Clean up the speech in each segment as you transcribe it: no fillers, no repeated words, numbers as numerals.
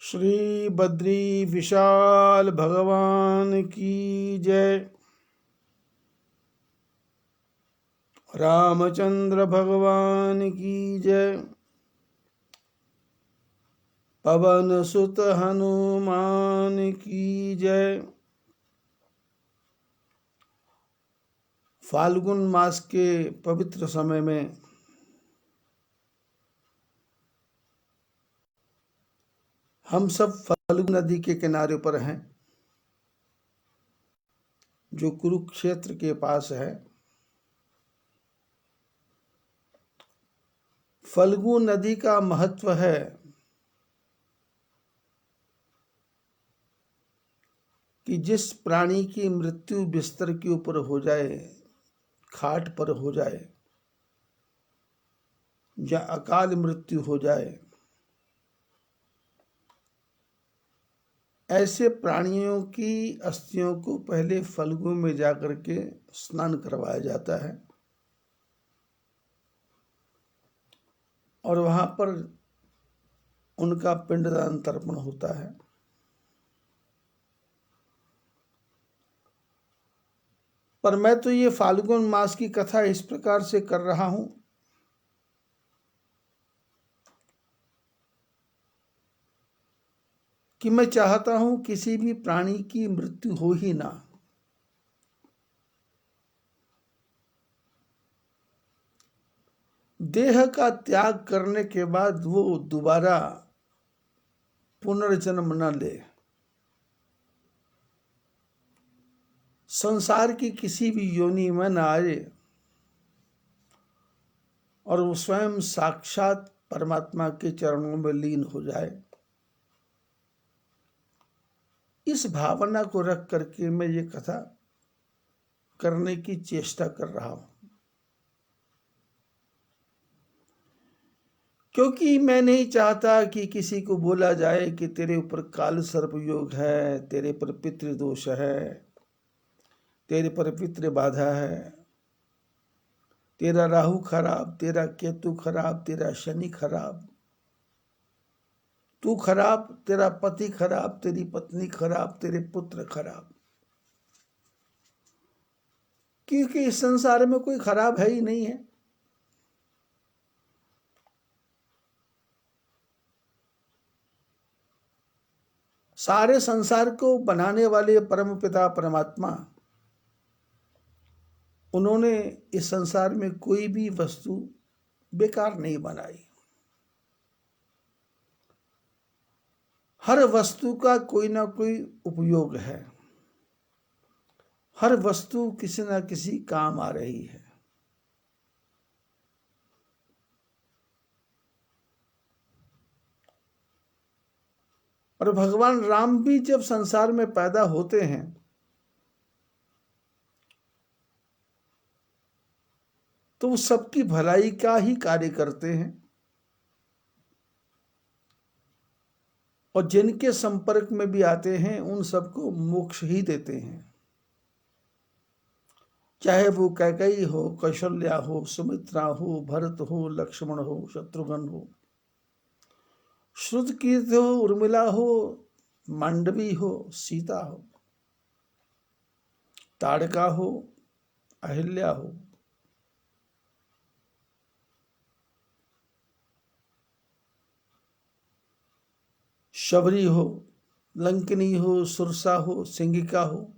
श्री बद्री विशाल भगवान की जय। रामचंद्र भगवान की जय। पवन सुत हनुमान की जय। फाल्गुन मास के पवित्र समय में हम सब फाल्गुन नदी के किनारे पर हैं, जो कुरुक्षेत्र के पास है। फाल्गु नदी का महत्व है कि जिस प्राणी की मृत्यु बिस्तर के ऊपर हो जाए, खाट पर हो जाए या अकाल मृत्यु हो जाए, ऐसे प्राणियों की अस्थियों को पहले फाल्गु में जाकर के स्नान करवाया जाता है और वहां पर उनका पिंडदान तर्पण होता है। पर मैं तो ये फाल्गुन मास की कथा इस प्रकार से कर रहा हूं कि मैं चाहता हूं किसी भी प्राणी की मृत्यु हो ही ना। देह का त्याग करने के बाद वो दोबारा पुनर्जन्म न ले, संसार की किसी भी योनि में न आए और वो स्वयं साक्षात परमात्मा के चरणों में लीन हो जाए। इस भावना को रख करके मैं ये कथा करने की चेष्टा कर रहा हूं, क्योंकि मैं नहीं चाहता कि किसी को बोला जाए कि तेरे ऊपर काल सर्प योग है, तेरे पर पितृदोष है, तेरे पर पितृ बाधा है, तेरा राहु खराब, तेरा केतु खराब, तेरा शनि खराब, तू खराब, तेरा पति खराब, तेरी पत्नी खराब, तेरे पुत्र खराब। क्योंकि इस संसार में कोई खराब है ही नहीं है। सारे संसार को बनाने वाले परम पिता परमात्मा, उन्होंने इस संसार में कोई भी वस्तु बेकार नहीं बनाई। हर वस्तु का कोई ना कोई उपयोग है, हर वस्तु किसी ना किसी काम आ रही है। और भगवान राम भी जब संसार में पैदा होते हैं तो वो सबकी भलाई का ही कार्य करते हैं और जिनके संपर्क में भी आते हैं उन सबको मोक्ष ही देते हैं। चाहे वो कैकेयी हो, कौशल्या हो, सुमित्रा हो, भरत हो, लक्ष्मण हो, शत्रुघ्न हो, श्रुतकीर्ति हो, उर्मिला हो, मांडवी हो, सीता हो, ताड़का हो, अहिल्या हो, शबरी हो, लंकिनी हो, सुरसा हो, सिंगिका हो,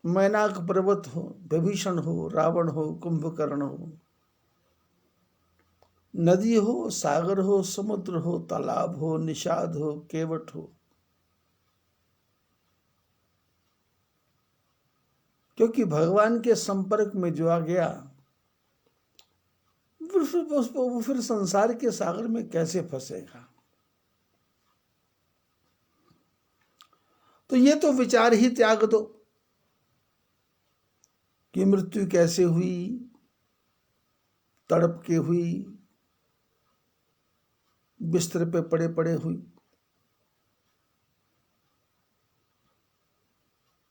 मैनाक पर्वत हो, विभीषण हो, रावण हो, कुंभकर्ण हो, नदी हो, सागर हो, समुद्र हो, तालाब हो, निषाद हो, केवट हो, क्योंकि भगवान के संपर्क में जो आ गया वो फिर संसार के सागर में कैसे फंसेगा। तो ये तो विचार ही त्याग दो कि मृत्यु कैसे हुई, तड़प के हुई, बिस्तर पे पड़े पड़े हुई।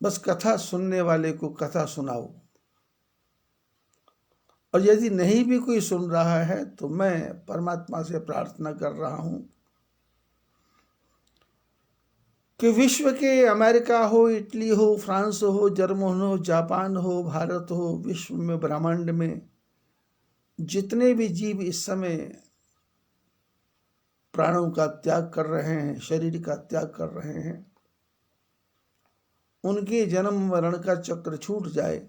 बस कथा सुनने वाले को कथा सुनाओ, और यदि नहीं भी कोई सुन रहा है तो मैं परमात्मा से प्रार्थना कर रहा हूं कि विश्व के अमेरिका हो, इटली हो, फ्रांस हो, जर्मन हो, जापान हो, भारत हो, विश्व में ब्रह्मांड में जितने भी जीव इस समय प्राणों का त्याग कर रहे हैं, शरीर का त्याग कर रहे हैं, उनके जन्म मरण का चक्र छूट जाए,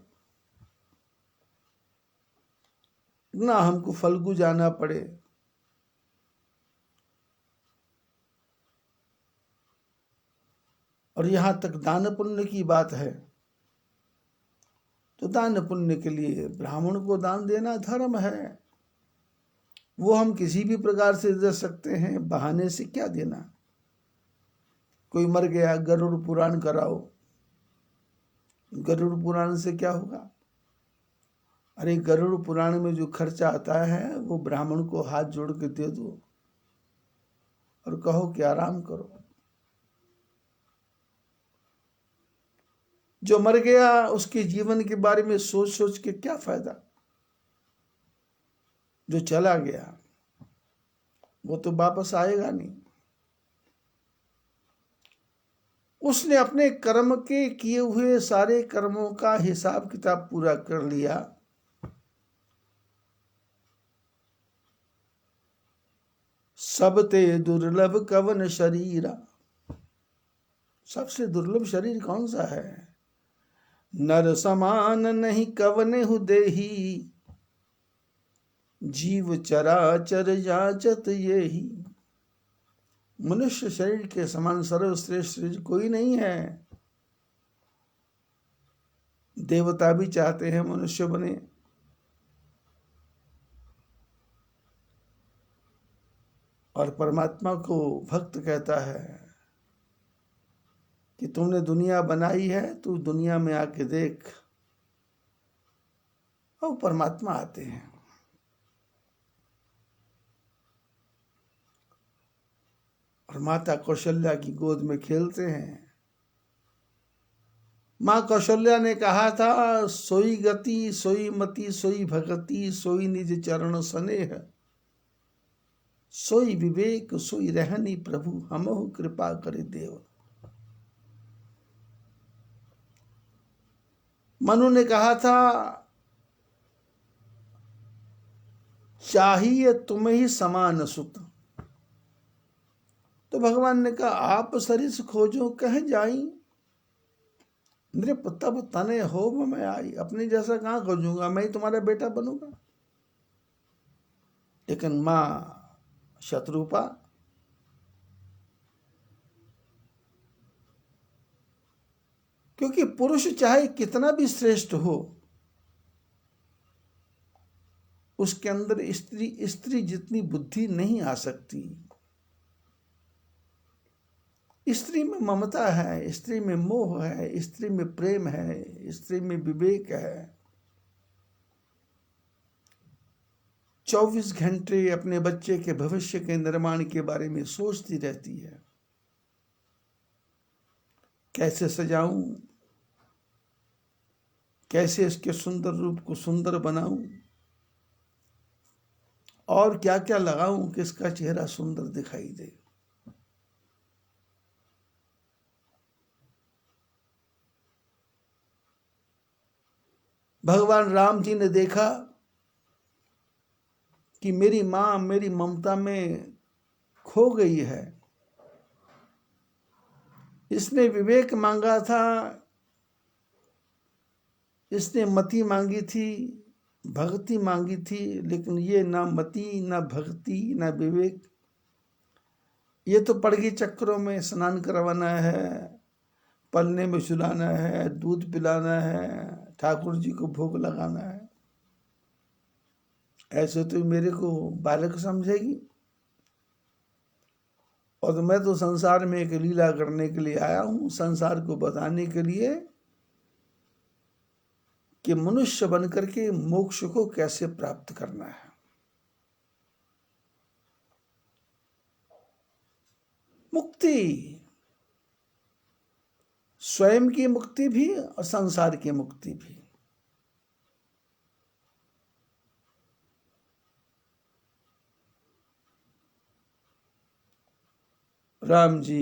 ना हमको फल्गु जाना पड़े। और यहां तक दान पुण्य की बात है तो दान पुण्य के लिए ब्राह्मण को दान देना धर्म है। वो हम किसी भी प्रकार से दे सकते हैं, बहाने से क्या देना। कोई मर गया, गरुड़ पुराण कराओ। गरुड़ पुराण से क्या होगा? अरे गरुड़ पुराण में जो खर्चा आता है वो ब्राह्मण को हाथ जोड़ के दे दो और कहो कि आराम करो। जो मर गया उसके जीवन के बारे में सोच सोच के क्या फायदा। जो चला गया वो तो वापस आएगा नहीं। उसने अपने कर्म के किए हुए सारे कर्मों का हिसाब किताब पूरा कर लिया। सब ते दुर्लभ कवन शरीरा। सबसे दुर्लभ शरीर कौन सा है? नर समान नहीं कवने हु देही, जीव चराचर जाचत येही। मनुष्य शरीर के समान सर्वश्रेष्ठ शरीर कोई नहीं है। देवता भी चाहते हैं मनुष्य बने, और परमात्मा को भक्त कहता है कि तुमने दुनिया बनाई है, तू दुनिया में आके देख। और परमात्मा आते हैं। और माता कौशल्या की गोद में खेलते हैं। माँ कौशल्या ने कहा था, सोई गति सोई मति सोई भगति सोई निज चरण स्नेह, सोई विवेक सोई रहनी प्रभु हमहु कृपा करे देव। मनु ने कहा था, चाहिए तुम्हें ही समान सुत। तो भगवान ने कहा, आप सरिस खोजो कह जाई, नृप तब तने होब मैं आई। अपने जैसा कहां खोजूंगा, मैं ही तुम्हारा बेटा बनूंगा। लेकिन मां शत्रुपा क्योंकि पुरुष चाहे कितना भी श्रेष्ठ हो, उसके अंदर स्त्री जितनी बुद्धि नहीं आ सकती। स्त्री में ममता है, स्त्री में मोह है, स्त्री में प्रेम है, स्त्री में विवेक है। 24 घंटे अपने बच्चे के भविष्य के निर्माण के बारे में सोचती रहती है। कैसे सजाऊं, कैसे इसके सुंदर रूप को सुंदर बनाऊं, और क्या क्या लगाऊं कि इसका चेहरा सुंदर दिखाई दे। भगवान राम जी ने देखा कि मेरी मां मेरी ममता में खो गई है। इसने विवेक मांगा था, इसने मति मांगी थी, भक्ति मांगी थी, लेकिन ये ना मति ना भक्ति ना विवेक। ये तो पड़गी चक्रों में स्नान करवाना है, पलने में सुलाना है, दूध पिलाना है, ठाकुर जी को भोग लगाना है। ऐसे तो मेरे को बालक समझेगी। और मैं तो संसार में एक लीला करने के लिए आया हूं, संसार को बताने के लिए कि मनुष्य बनकर के मोक्ष को कैसे प्राप्त करना है। मुक्ति, स्वयं की मुक्ति भी और संसार की मुक्ति भी। राम जी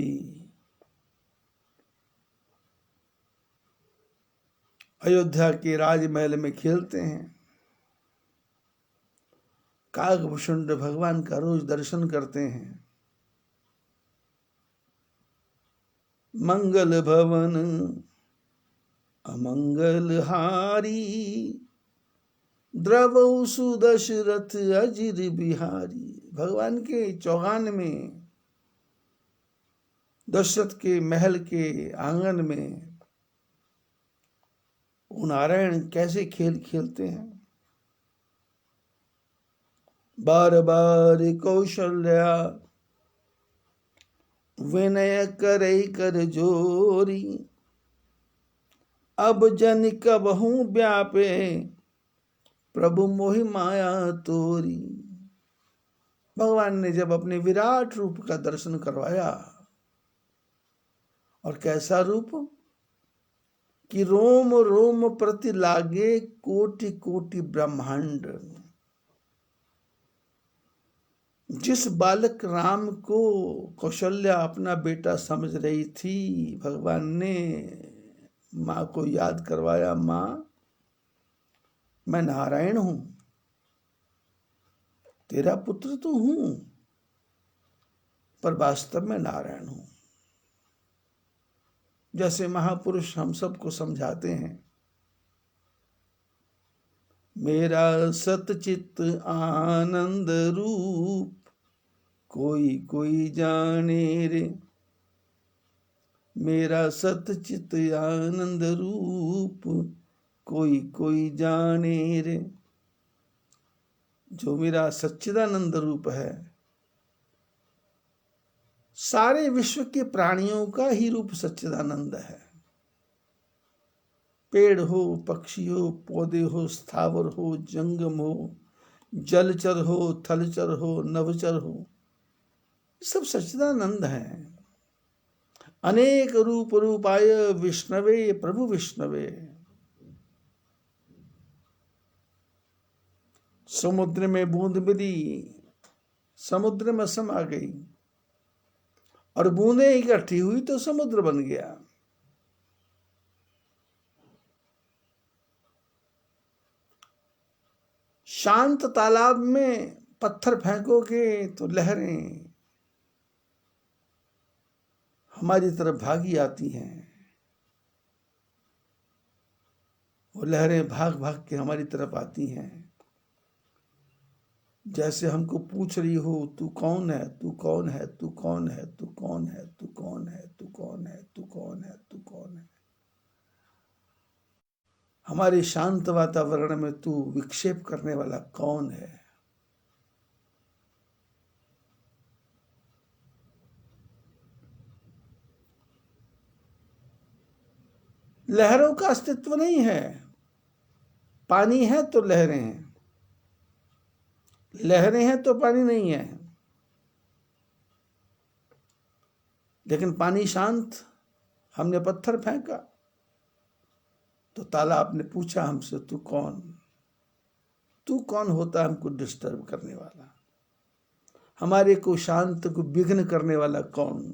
अयोध्या के राजमहल में खेलते हैं। काकभूषुंड भगवान का रोज दर्शन करते हैं। मंगल भवन अमंगल हारी, द्रवौ सुदशरथ अजिर बिहारी। भगवान के चौगान में, दशरथ के महल के आंगन में वो नारायण कैसे खेल खेलते हैं। बार बार कौशल्या विनय करे कर जोरी, अब जन कबहू व्यापे प्रभु मोहि माया तोरी। भगवान ने जब अपने विराट रूप का दर्शन करवाया, और कैसा रूप कि रोम रोम प्रति लागे कोटि कोटि ब्रह्मांड। जिस बालक राम को कौशल्या अपना बेटा समझ रही थी, भगवान ने माँ को याद करवाया, माँ मैं नारायण हूं, तेरा पुत्र तो हूं, पर वास्तव में नारायण हूं। जैसे महापुरुष हम सबको समझाते हैं, मेरा सतचित आनंद रूप कोई कोई जाने रे, मेरा सतचित आनंद रूप कोई कोई जाने रे। जो मेरा सच्चिदानंद रूप है, सारे विश्व के प्राणियों का ही रूप सच्चिदानंद है। पेड़ हो, पक्षी हो, पौधे हो, स्थावर हो, जंगम हो, जलचर हो, थलचर हो, नभचर हो, सब सच्चिदानंद है। अनेक रूप रूपाय विष्णवे प्रभु विष्णवे। समुद्र में बूंद मिली, समुद्र में समा गई, और बूंदें इकट्ठी हुई तो समुद्र बन गया। शांत तालाब में पत्थर फेंकोगे तो लहरें हमारी तरफ भागी आती हैं। वो लहरें भाग भाग के हमारी तरफ आती हैं, जैसे हमको पूछ रही हो, तू कौन है, तू कौन है, तू कौन है, तू कौन है, तू कौन है, तू कौन है, तू कौन है, तू कौन है। हमारे शांत वातावरण में तू विक्षेप करने वाला कौन है। लहरों का अस्तित्व नहीं है। पानी है तो लहरें हैं, लहरें हैं तो पानी नहीं है। लेकिन पानी शांत, हमने पत्थर फेंका तो तालाब ने पूछा हमसे, तू कौन, तू कौन होता है हमको डिस्टर्ब करने वाला, हमारे को शांत को विघ्न करने वाला कौन।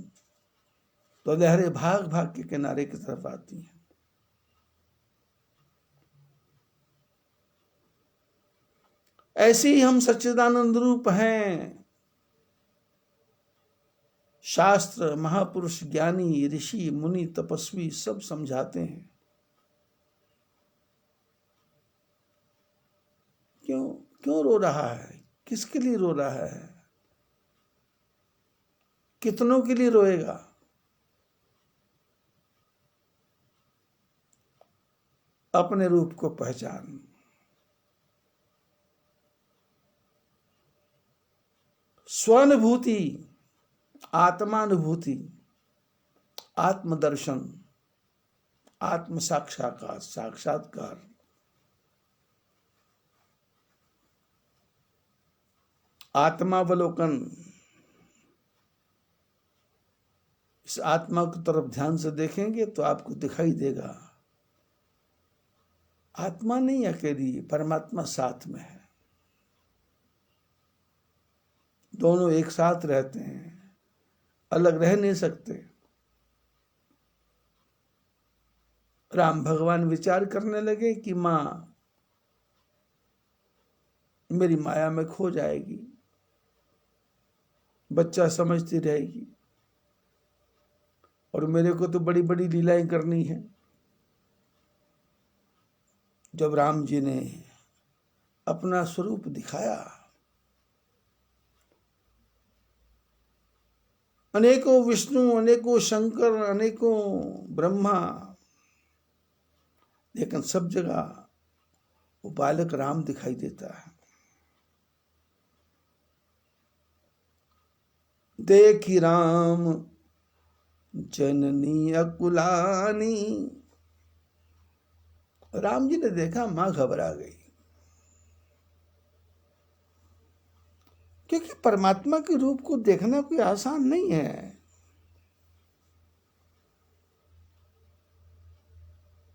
तो लहरें भाग भाग के किनारे की तरफ आती हैं। ऐसे ही हम सच्चिदानंद रूप हैं। शास्त्र, महापुरुष, ज्ञानी, ऋषि, मुनि, तपस्वी सब समझाते हैं। क्यों क्यों रो रहा है, किसके लिए रो रहा है, कितनों के लिए रोएगा। अपने रूप को पहचान। स्वानुभूति, आत्मानुभूति, आत्मदर्शन, आत्म साक्षात्कार, साक्षात्कार, आत्मावलोकन। इस आत्मा की तरफ ध्यान से देखेंगे तो आपको दिखाई देगा, आत्मा नहीं अकेली, परमात्मा साथ में है। दोनों एक साथ रहते हैं, अलग रह नहीं सकते। राम भगवान विचार करने लगे कि माँ मेरी माया में खो जाएगी, बच्चा समझती रहेगी, और मेरे को तो बड़ी बड़ी लीलाएं करनी है। जब राम जी ने अपना स्वरूप दिखाया, अनेकों विष्णु, अनेकों शंकर, अनेकों ब्रह्मा, लेकिन सब जगह वो बालक राम दिखाई देता है। देखी राम जननी अकुलानी, राम जी ने देखा, मां घबरा गई, क्योंकि परमात्मा के रूप को देखना कोई आसान नहीं है।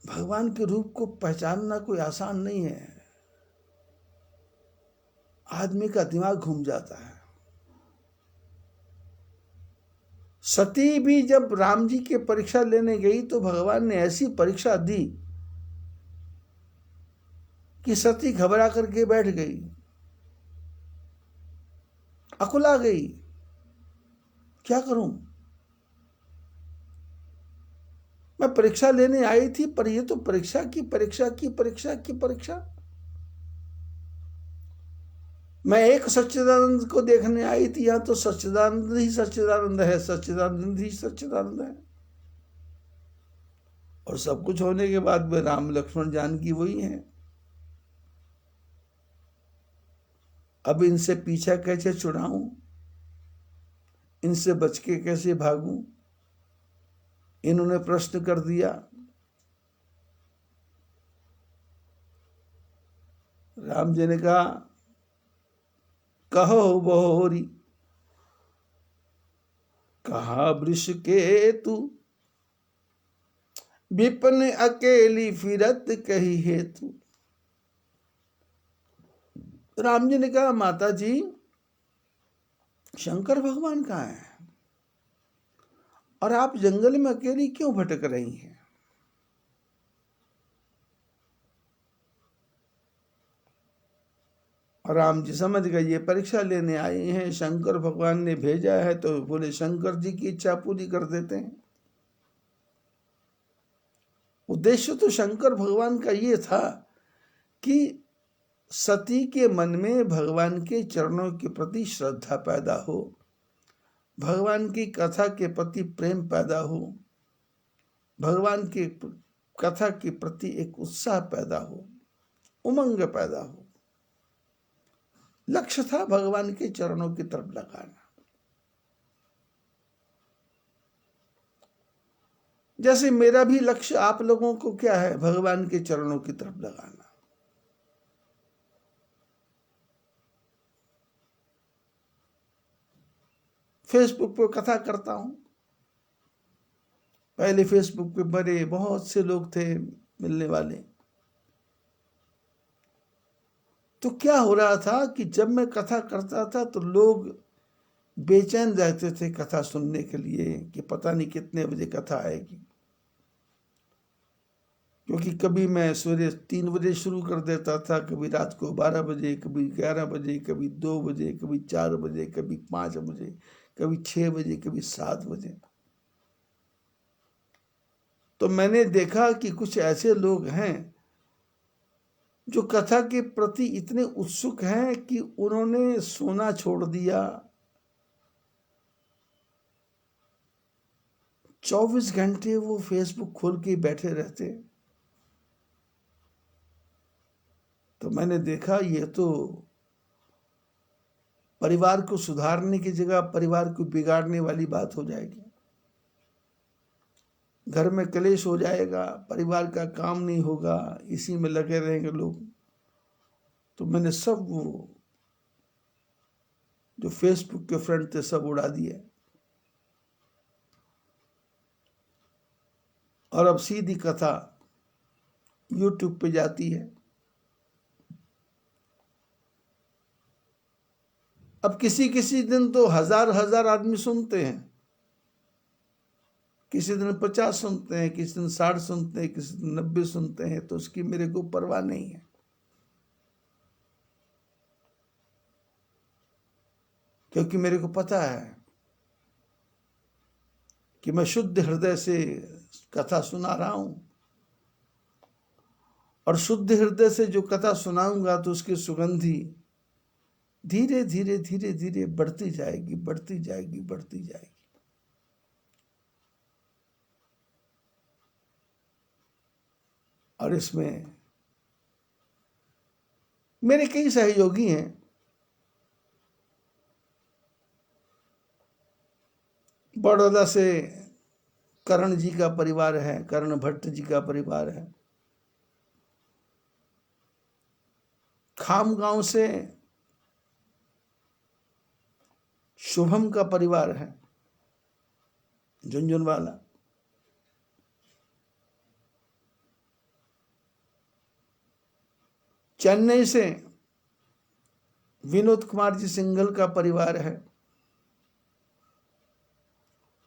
भगवान के रूप को पहचानना कोई आसान नहीं है। आदमी का दिमाग घूम जाता है। सती भी जब राम जी की परीक्षा लेने गई तो भगवान ने ऐसी परीक्षा दी कि सती घबरा करके बैठ गई, अकुला गई, क्या करूं, मैं परीक्षा लेने आई थी, पर ये तो परीक्षा की परीक्षा की परीक्षा की परीक्षा। मैं एक सच्चिदानंद को देखने आई थी, यहां तो सच्चिदानंद ही सच्चिदानंद है, सच्चिदानंद ही सच्चिदानंद है। और सब कुछ होने के बाद में राम लक्ष्मण जानकी वही हैं। अब इनसे पीछा कैसे छुड़ाऊं, इनसे बच के कैसे भागूं, इन्होंने प्रश्न कर दिया। राम जी ने कहा, कहो बहोरी, कहा वृष के तू, विपिन अकेली फिरत कही हेतु। राम जी ने कहा, माता जी शंकर भगवान कहाँ है, और आप जंगल में अकेली क्यों भटक रही हैं? और राम जी समझ गए ये परीक्षा लेने आए हैं, शंकर भगवान ने भेजा है, तो बोले शंकर जी की इच्छा पूरी कर देते हैं। उद्देश्य तो शंकर भगवान का ये था कि सती के मन में भगवान के चरणों के प्रति श्रद्धा पैदा हो, भगवान की कथा के प्रति प्रेम पैदा हो, भगवान की कथा के प्रति एक उत्साह पैदा हो, उमंग पैदा हो। लक्ष्य था भगवान के चरणों की तरफ लगाना। जैसे मेरा भी लक्ष्य आप लोगों को क्या है, भगवान के चरणों की तरफ लगाना। फेसबुक पर कथा करता हूं। पहले फेसबुक पे बड़े बहुत से लोग थे मिलने वाले। तो क्या हो रहा था कि जब मैं कथा करता था तो लोग बेचैन रहते थे कथा सुनने के लिए कि पता नहीं कितने बजे कथा आएगी, क्योंकि कभी मैं सवेरे 3 बजे शुरू कर देता था, कभी रात को 12 बजे, कभी 11 बजे, कभी 2 बजे, कभी 4 बजे, कभी 5 बजे, कभी 6 बजे, कभी 7 बजे। तो मैंने देखा कि कुछ ऐसे लोग हैं जो कथा के प्रति इतने उत्सुक हैं कि उन्होंने सोना छोड़ दिया, 24 घंटे वो फेसबुक खोल के बैठे रहते। तो मैंने देखा ये तो परिवार को सुधारने की जगह परिवार को बिगाड़ने वाली बात हो जाएगी। घर में कलेश हो जाएगा, परिवार का काम नहीं होगा, इसी में लगे रहेंगे लोग। तो मैंने सब वो जो फेसबुक के फ्रेंड थे सब उड़ा दिए, और अब सीधी कथा यूट्यूब पे जाती है। अब किसी किसी दिन तो हजार हजार आदमी सुनते हैं, किसी दिन 50 सुनते हैं, किसी दिन 60 सुनते हैं, किसी दिन 90 सुनते हैं, तो उसकी मेरे को परवाह नहीं है। क्योंकि मेरे को पता है कि मैं शुद्ध हृदय से कथा सुना रहा हूं, और शुद्ध हृदय से जो कथा सुनाऊंगा तो उसकी सुगंधी धीरे धीरे धीरे धीरे बढ़ती जाएगी, बढ़ती जाएगी, बढ़ती जाएगी। और इसमें मेरे कई सहयोगी हैं। बड़ौदा से करण जी का परिवार है, करण भट्ट जी का परिवार है। खामगांव से शुभम का परिवार है, झुंझुनवाला। चेन्नई से विनोद कुमार जी सिंघल का परिवार है,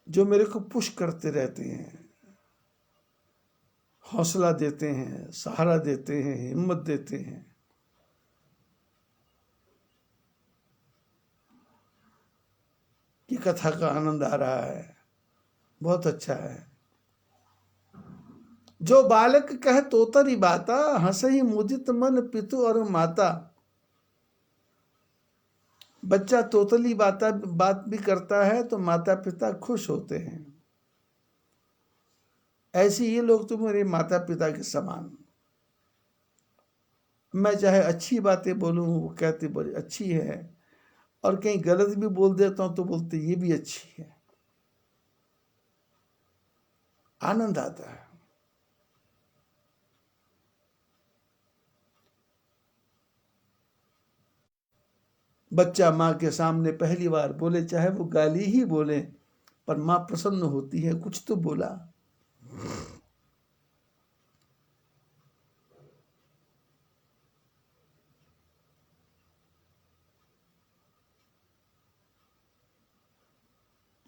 जो मेरे को पुश करते रहते हैं, हौसला देते हैं, सहारा देते हैं, हिम्मत देते हैं। कि कथा का आनंद आ रहा है, बहुत अच्छा है। जो बालक कह तोतरी बाता, हंसही मुदित मन पितु और माता। बच्चा तोतली बात भी करता है तो माता पिता खुश होते हैं। ऐसे ये लोग तो मेरे माता पिता के समान। मैं चाहे अच्छी बातें बोलूं, वो कहते बड़ी अच्छी है, और कहीं गलत भी बोल देता हूं तो बोलते ये भी अच्छी है। आनंद आता है। बच्चा माँ के सामने पहली बार बोले, चाहे वो गाली ही बोले, पर माँ प्रसन्न होती है, कुछ तो बोला।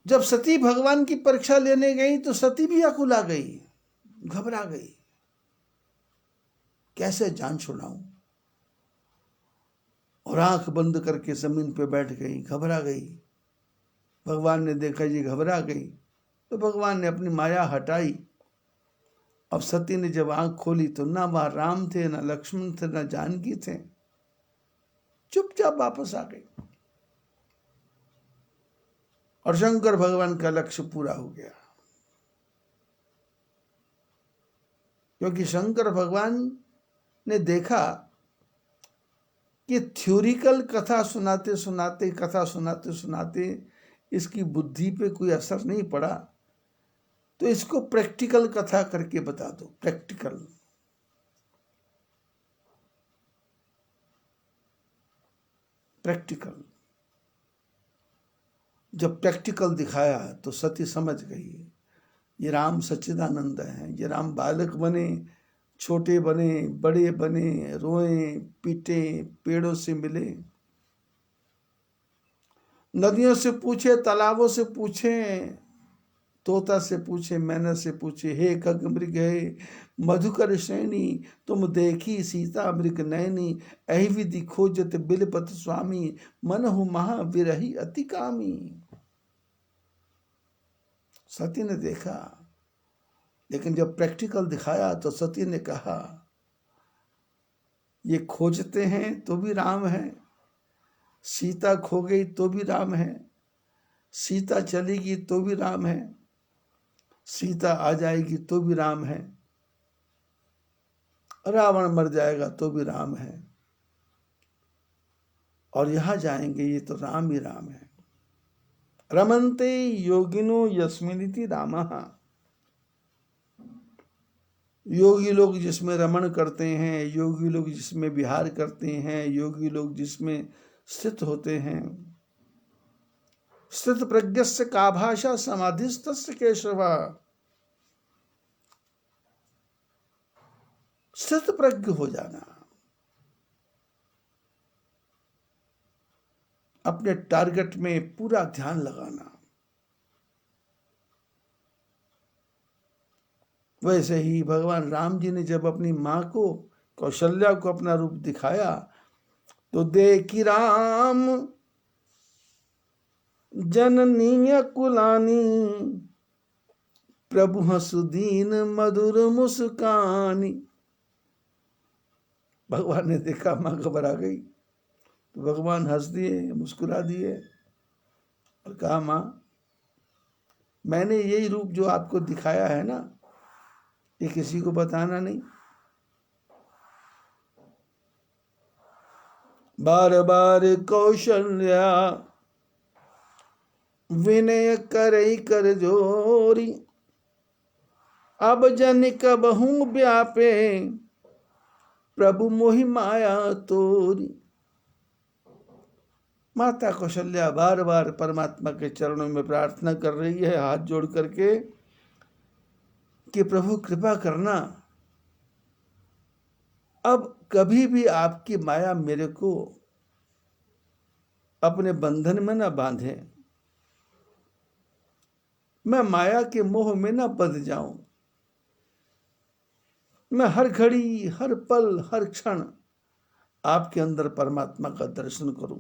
जब सती भगवान की परीक्षा लेने गई तो सती भी अकुला गई, घबरा गई, कैसे जान छुड़ाऊं, और आंख बंद करके जमीन पे बैठ गई, घबरा गई। भगवान ने देखा ये घबरा गई, तो भगवान ने अपनी माया हटाई। अब सती ने जब आंख खोली तो ना वहां राम थे, ना लक्ष्मण थे, ना जानकी थे, चुपचाप वापस आ गई। और शंकर भगवान का लक्ष्य पूरा हो गया, क्योंकि शंकर भगवान ने देखा कि थ्योरिकल कथा सुनाते सुनाते इसकी बुद्धि पे कोई असर नहीं पड़ा, तो इसको प्रैक्टिकल कथा करके बता दो। प्रैक्टिकल प्रैक्टिकल जब प्रैक्टिकल दिखाया तो सती समझ गई, ये राम सच्चिदानंद हैं। ये राम बालक बने, छोटे बने, बड़े बने, रोए पीटे, पेड़ों से मिले, नदियों से पूछे, तालाबों से पूछे, तोता से पूछे, मैना से पूछे, हे खग मृग हे मधुकर श्रेणी, तुम देखी सीता मृग नैनी, अहि विधि खोजत बिलपत स्वामी, मनहु महा विरही अति कामी। सती ने देखा, लेकिन जब प्रैक्टिकल दिखाया तो सती ने कहा, ये खोजते हैं तो भी राम है, सीता खो गई तो भी राम है, सीता चलेगी तो भी राम है, सीता आ जाएगी तो भी राम है, रावण मर जाएगा तो भी राम है, और यहां जाएंगे ये तो राम ही राम है। रमन्ते योगिनो यस्मिनिति रामः। योगी लोग जिसमें रमण करते हैं, योगी लोग जिसमें विहार करते हैं, योगी लोग जिसमें स्थित होते हैं। स्थित प्रज्ञस्य का भाषा समाधिस्तस्य केशव। स्थित प्रज्ञ हो जाना, अपने टारगेट में पूरा ध्यान लगाना, वैसे ही भगवान राम जी ने जब अपनी माँ को कौशल्या को अपना रूप दिखाया तो देखी राम जननी कुलानी प्रभु हसुदीन मधुर मुस्कानी। भगवान ने देखा माँ घबरा गई तो भगवान हंस दिए, मुस्कुरा दिए और कहा, माँ मैंने यही रूप जो आपको दिखाया है ना, ये किसी को बताना नहीं। बार बार कौशल्या विनय करई कर जोरी, अब जन कबहू व्यापे प्रभु मोहि माया तोरी। माता कौशल्या बार बार परमात्मा के चरणों में प्रार्थना कर रही है, हाथ जोड़ करके, कि प्रभु कृपा करना, अब कभी भी आपकी माया मेरे को अपने बंधन में न बांधे, मैं माया के मोह में न बंध जाऊं, मैं हर घड़ी हर पल हर क्षण आपके अंदर परमात्मा का दर्शन करूं।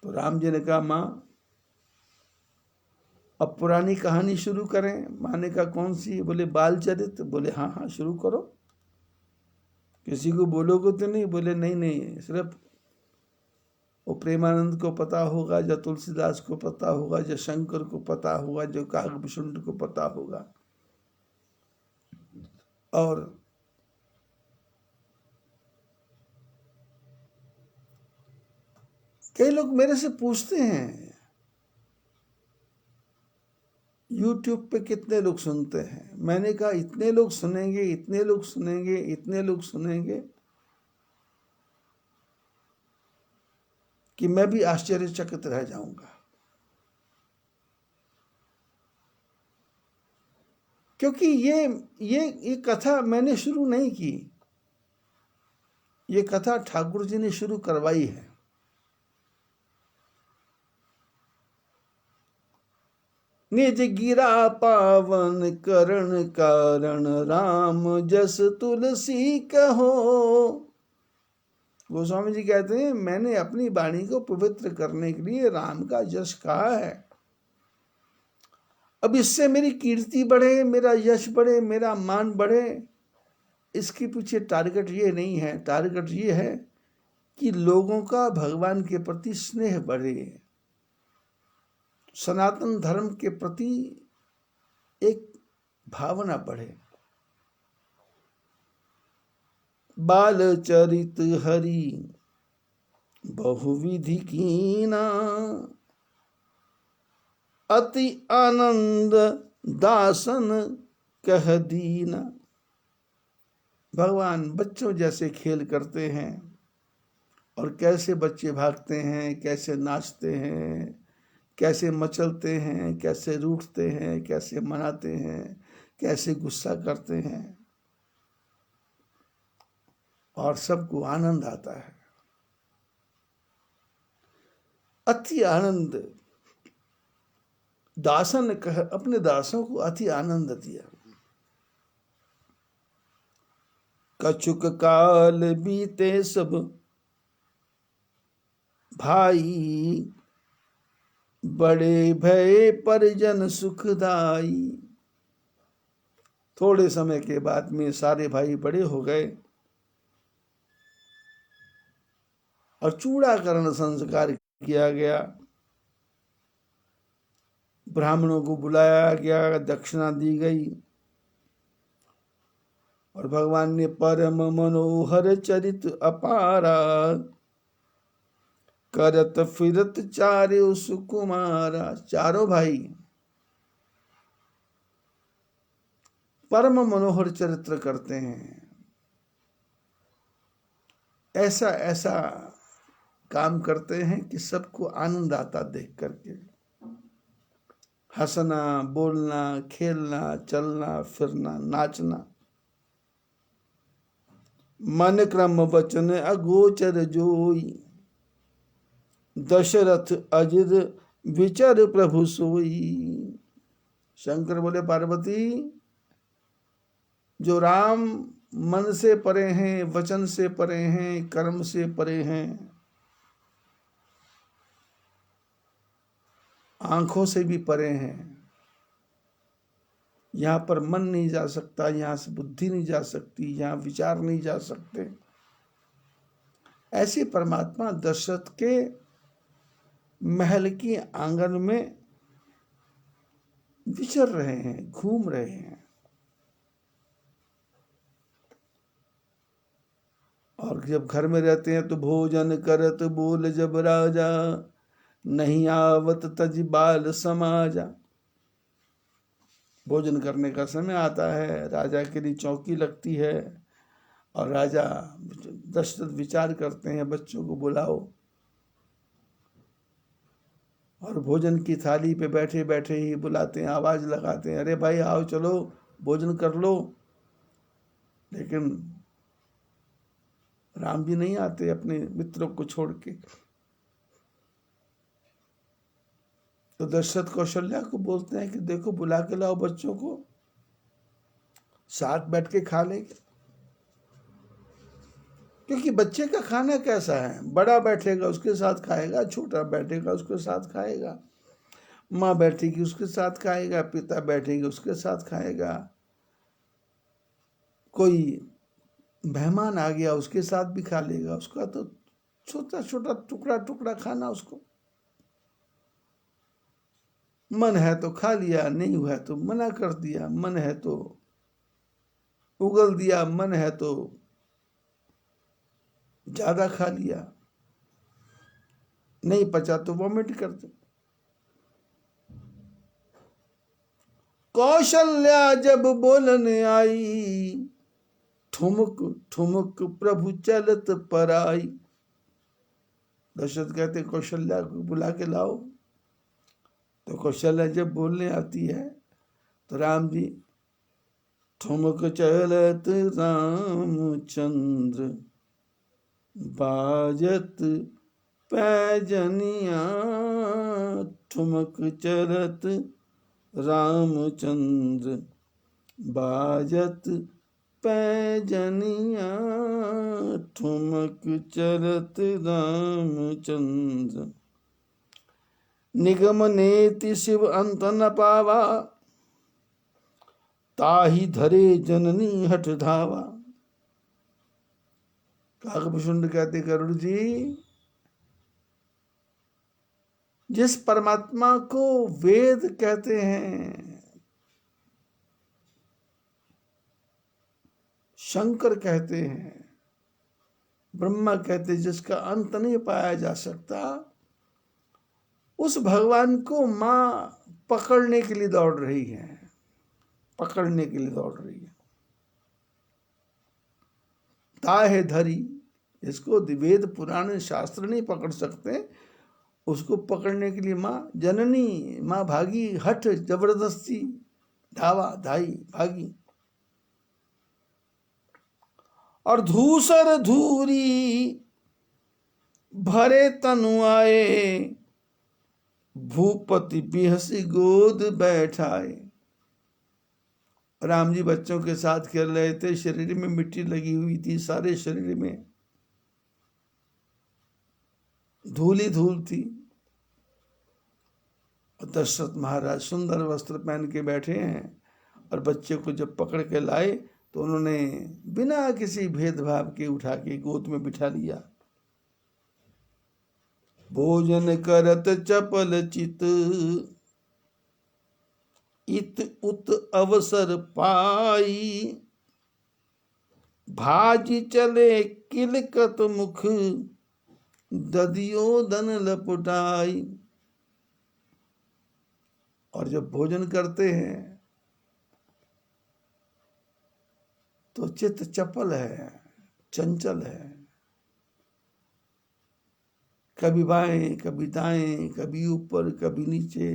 तो राम जी ने कहा, माँ अब पुरानी कहानी शुरू करें। माँ ने कहा, कौन सी? बोले बाल चरित। बोले हाँ हाँ शुरू करो। किसी को बोलोगे तो नहीं? बोले नहीं नहीं, सिर्फ वो प्रेमानंद को पता होगा, या तुलसीदास को पता होगा, या शंकर को पता होगा, जो काकभूषण को पता होगा। और कई लोग मेरे से पूछते हैं, YouTube पे कितने लोग सुनते हैं? मैंने कहा, इतने लोग सुनेंगे, इतने लोग सुनेंगे, इतने लोग सुनेंगे कि मैं भी आश्चर्यचकित रह जाऊंगा। क्योंकि ये कथा मैंने शुरू नहीं की, ये कथा ठाकुर जी ने शुरू करवाई है। निज गिरा पावन करण कारण, राम जस तुलसी कहो। गोस्वामी जी कहते हैं, मैंने अपनी वाणी को पवित्र करने के लिए राम का यश कहा है। अब इससे मेरी कीर्ति बढ़े, मेरा यश बढ़े, मेरा मान बढ़े, इसके पीछे टारगेट ये नहीं है। टारगेट ये है कि लोगों का भगवान के प्रति स्नेह बढ़े, सनातन धर्म के प्रति एक भावना बढ़े। बाल चरित हरि बहुविधि कीना, अति आनंद दासन कह दीना। भगवान बच्चों जैसे खेल करते हैं, और कैसे बच्चे भागते हैं, कैसे नाचते हैं, कैसे मचलते हैं, कैसे रूठते हैं, कैसे मनाते हैं, कैसे गुस्सा करते हैं, और सबको आनंद आता है। अति आनंद दासन ने कहा, अपने दासों को अति आनंद दिया। कछुक काल बीते सब भाई, बड़े भय परिजन सुखदाई। थोड़े समय के बाद में सारे भाई बड़े हो गए और चूड़ाकरण संस्कार किया गया, ब्राह्मणों को बुलाया गया, दक्षिणा दी गई, और भगवान ने परम मनोहर चरित अपारा, करत फिरत चारे सुकुमारा। चारों भाई परम मनोहर चरित्र करते हैं। ऐसा ऐसा काम करते हैं कि सबको आनंद आता देख करके। हंसना, बोलना, खेलना, चलना फिरना, नाचना, मन क्रम वचन अगोचर जोई, दशरथ अजिर विचर प्रभु सोई। शंकर बोले पार्वती, जो राम मन से परे हैं, वचन से परे हैं, कर्म से परे हैं, आंखों से भी परे हैं, यहाँ पर मन नहीं जा सकता, यहाँ से बुद्धि नहीं जा सकती, यहाँ विचार नहीं जा सकते, ऐसे परमात्मा दशरथ के महल की आंगन में विचर रहे हैं, घूम रहे हैं। और जब घर में रहते हैं तो भोजन करत बोल जब राजा, नहीं आवत तज बाल समाजा। भोजन करने का समय आता है, राजा के लिए चौकी लगती है और राजा दशरथ विचार करते हैं बच्चों को बुलाओ, और भोजन की थाली पे बैठे बैठे ही बुलाते हैं, आवाज लगाते हैं, अरे भाई आओ चलो भोजन कर लो। लेकिन राम जी नहीं आते अपने मित्रों को छोड़ के। तो दशरथ कौशल्या को बोलते हैं कि देखो बुला के लाओ बच्चों को, साथ बैठ के खा लेंगे। क्योंकि बच्चे का खाना कैसा है, बड़ा बैठेगा उसके साथ खाएगा, छोटा बैठेगा उसके साथ खाएगा, माँ बैठेगी उसके साथ खाएगा, पिता बैठेंगे उसके साथ खाएगा, कोई मेहमान आ गया उसके साथ भी खा लेगा। उसका तो छोटा छोटा टुकड़ा टुकड़ा खाना, उसको मन है तो खा लिया, नहीं हुआ तो मना कर दिया, मन है तो उगल दिया, मन है तो ज्यादा खा लिया, नहीं पचा तो वॉमिट कर दे। कौशल्या जब बोलने आई, ठुमक ठुमक प्रभु चलत पर आई। दशरथ कहते कौशल्या को बुला के लाओ। तो कौशल्या जब बोलने आती है तो राम जी ठुमक चलत रामचंद्र, बाजत पैजनिया, ठुमक चलत रामचंद्र, बाजत पैजनिया, ठुमक चलत रामचंद्र। निगम नेति शिव अंत न पावा, ताहि धरे जननी हठ धावा। काकभूषुंड कहते गरुड़ जी, जिस परमात्मा को वेद कहते हैं, शंकर कहते हैं, ब्रह्मा कहते हैं, जिसका अंत नहीं पाया जा सकता, उस भगवान को मां पकड़ने के लिए दौड़ रही है, पकड़ने के लिए दौड़ रही है। ताहे धरी, इसको वेद पुराण शास्त्र नहीं पकड़ सकते, उसको पकड़ने के लिए माँ जननी, माँ भागी, हठ जबरदस्ती, धावा धाई भागी। और धूसर धूरी भरे तनु आए, भूपति बिहसी गोद बैठाए। राम जी बच्चों के साथ खेल रहे थे, शरीर में मिट्टी लगी हुई थी, सारे शरीर में धूल ही धूल थी। दशरथ महाराज सुंदर वस्त्र पहन के बैठे हैं और बच्चे को जब पकड़ के लाए तो उन्होंने बिना किसी भेदभाव के उठा के गोद में बिठा लिया। भोजन करत चपल चित, इत उत अवसर पाई, भाजी चले किलकत मुख, ददियो दन लपटाई। और जब भोजन करते हैं तो चित्त चपल है, चंचल है, कभी बाएं कभी दाएं, कभी ऊपर कभी नीचे,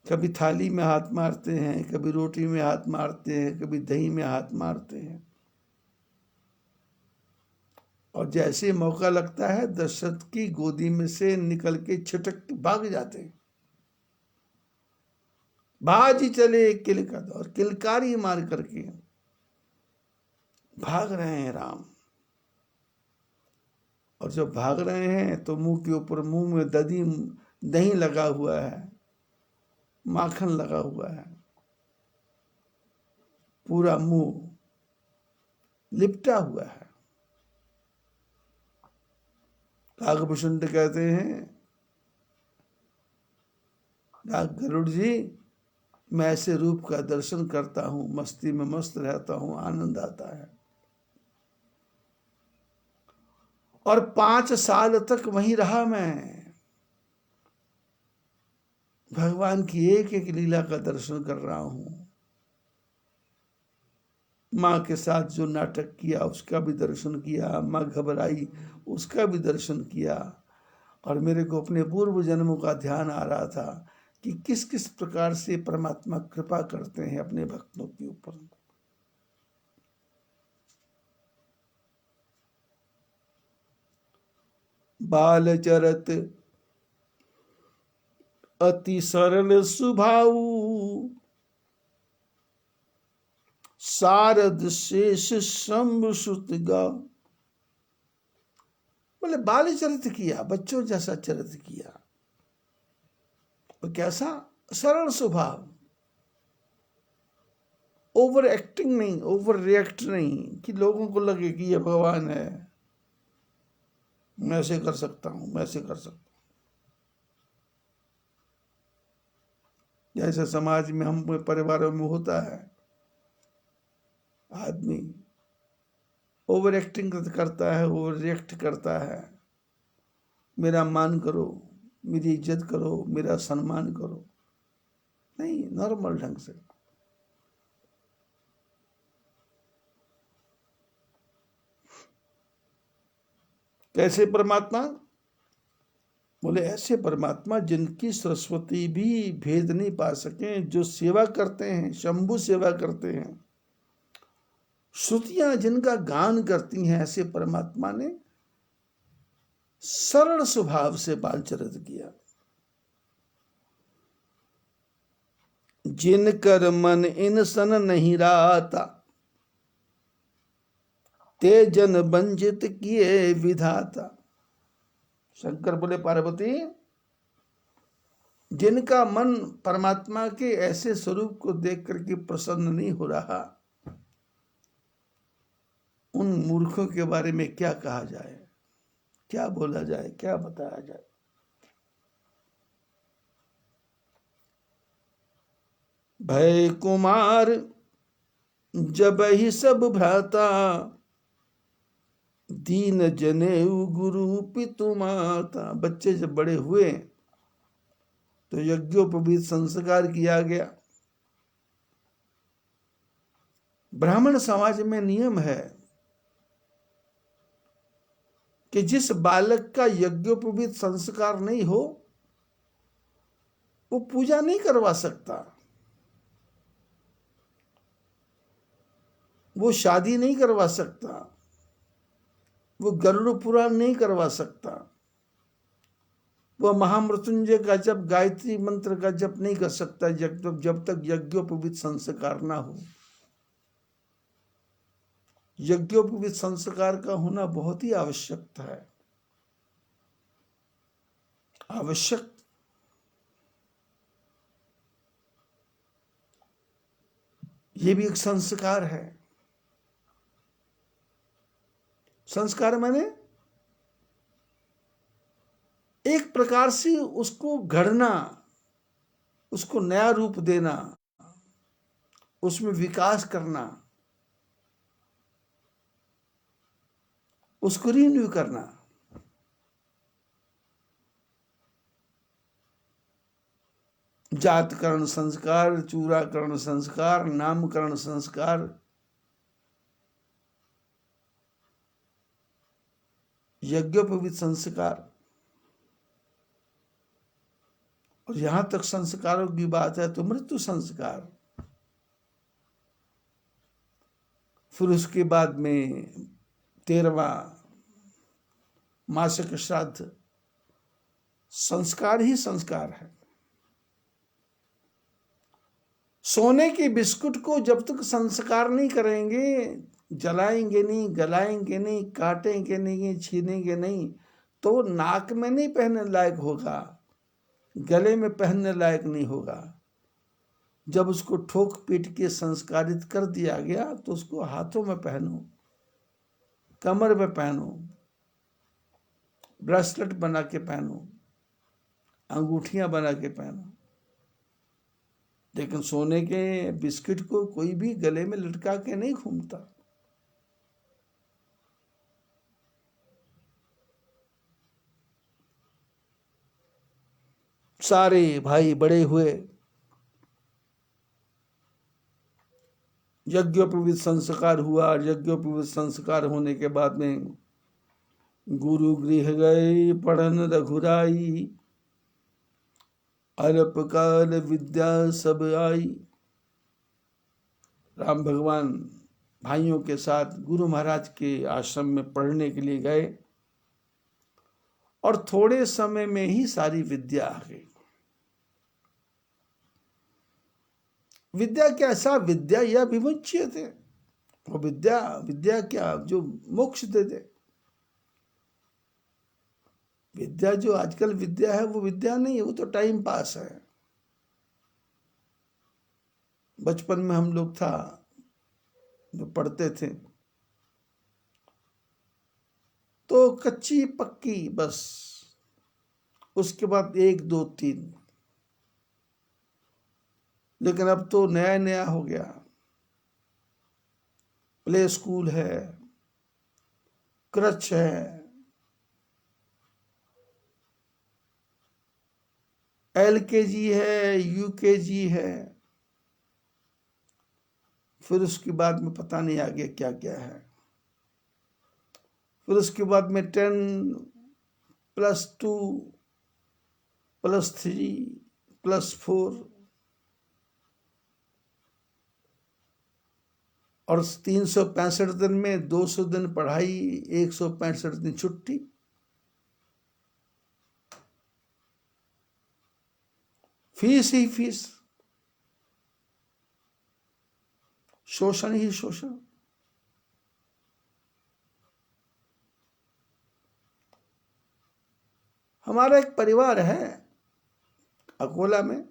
कभी थाली में हाथ मारते हैं, कभी रोटी में हाथ मारते हैं, कभी दही में हाथ मारते हैं। और जैसे मौका लगता है दशरथ की गोदी में से निकल के छिटक भाग जाते हैं। बाजी चले किलकत, और किलकारी मार करके भाग रहे हैं राम। और जब भाग रहे हैं तो मुंह के ऊपर, मुंह में दही लगा हुआ है, माखन लगा हुआ है, पूरा मुंह लिपटा हुआ है। काकभूषुंड कहते हैं, गरुड़ जी, मैं ऐसे रूप का दर्शन करता हूं, मस्ती में मस्त रहता हूं, आनंद आता है। और 5 साल तक वहीं रहा मैं, भगवान की एक एक लीला का दर्शन कर रहा हूं। माँ के साथ जो नाटक किया उसका भी दर्शन किया, माँ घबराई उसका भी दर्शन किया। और मेरे को अपने पूर्व जन्मों का ध्यान आ रहा था कि किस किस प्रकार से परमात्मा कृपा करते हैं अपने भक्तों के ऊपर। बाल चरत अति सरल स्वभाव, शारद शेष शंभु सुत गा। बोले बाल चरित किया, बच्चों जैसा चरित किया। और कैसा? सरल स्वभाव, ओवर एक्टिंग नहीं, ओवर रिएक्ट नहीं कि लोगों को लगे कि ये भगवान है, मैं ऐसे कर सकता हूं, मैं ऐसे कर सकता हूं। जैसे समाज में हम परिवारों में होता है, आदमी ओवर एक्टिंग करता है, ओवर रिएक्ट करता है, मेरा मान करो, मेरी इज्जत करो, मेरा सम्मान करो। नहीं, नॉर्मल ढंग से। कैसे परमात्मा? बोले ऐसे परमात्मा जिनकी सरस्वती भी भेद नहीं पा सके, जो सेवा करते हैं, शंभु सेवा करते हैं, श्रुतियां जिनका गान करती हैं, ऐसे परमात्मा ने सरल स्वभाव से बाल चरित किया। जिनकर मन इन सन नहीं राता, ते जन वंचित किए विधाता। शंकर बोले पार्वती, जिनका मन परमात्मा के ऐसे स्वरूप को देख करके प्रसन्न नहीं हो रहा, उन मूर्खों के बारे में क्या कहा जाए, क्या बोला जाए, क्या बताया जाए। भय कुमार जब ही सब भ्राता, दीन जनेऊ गुरु पितु माता। बच्चे जब बड़े हुए तो यज्ञोपवीत संस्कार किया गया। ब्राह्मण समाज में नियम है कि जिस बालक का यज्ञोपवीत संस्कार नहीं हो, वो पूजा नहीं करवा सकता, वो शादी नहीं करवा सकता, वो गरुड़ पुराण नहीं करवा सकता, वो महामृत्युंजय का जप, गायत्री मंत्र का जप नहीं कर सकता जब तक यज्ञोपवीत संस्कार ना हो। यज्ञोपवीत संस्कार का होना बहुत ही आवश्यकता है, आवश्यक। ये भी एक संस्कार है। संस्कार माने एक प्रकार से उसको गढ़ना, उसको नया रूप देना, उसमें विकास करना, उसको रिन्यू करना। जातकरण संस्कार, चूड़ाकरण संस्कार, नामकरण संस्कार, यज्ञोपवीत संस्कार। और यहां तक संस्कारों की बात है तो मृत्यु संस्कार, फिर उसके बाद में 13वां मासिक श्राद्ध, संस्कार ही संस्कार है। सोने के बिस्कुट को जब तक संस्कार नहीं करेंगे, जलाएंगे नहीं, गलाएंगे नहीं, काटेंगे नहीं, छीनेंगे नहीं, तो नाक में नहीं पहनने लायक होगा, गले में पहनने लायक नहीं होगा। जब उसको ठोक पीट के संस्कारित कर दिया गया तो उसको हाथों में पहनो, कमर में पहनो, ब्रेसलेट बना के पहनो, अंगूठियां बना के पहनो। लेकिन सोने के बिस्किट को कोई भी गले में लटका के नहीं घूमता। सारे भाई बड़े हुए, यज्ञोपवीत संस्कार हुआ। यज्ञोपवीत संस्कार होने के बाद में गुरु गृह गए पढ़न रघुराई, अल्पकाल विद्या सब आई। राम भगवान भाइयों के साथ गुरु महाराज के आश्रम में पढ़ने के लिए गए और थोड़े समय में ही सारी विद्या आ गई। विद्या कैसा? विद्या यह विमुच्य थे। वो विद्या क्या? जो मोक्ष दे दे। विद्या जो आजकल विद्या है वो विद्या नहीं है, वो तो टाइम पास है। बचपन में हम लोग था जो पढ़ते थे तो कच्ची पक्की बस, उसके बाद 1 2 3। लेकिन अब तो नया नया हो गया। प्ले स्कूल है, क्रच है, LKG है, UKG है, फिर उसके बाद में पता नहीं आगे क्या क्या है। फिर उसके बाद में 10 +2 +3 +4 और 365 दिन में 200 दिन पढ़ाई, 165 दिन छुट्टी। फीस ही फीस, शोषण ही शोषण। हमारा एक परिवार है अकोला में,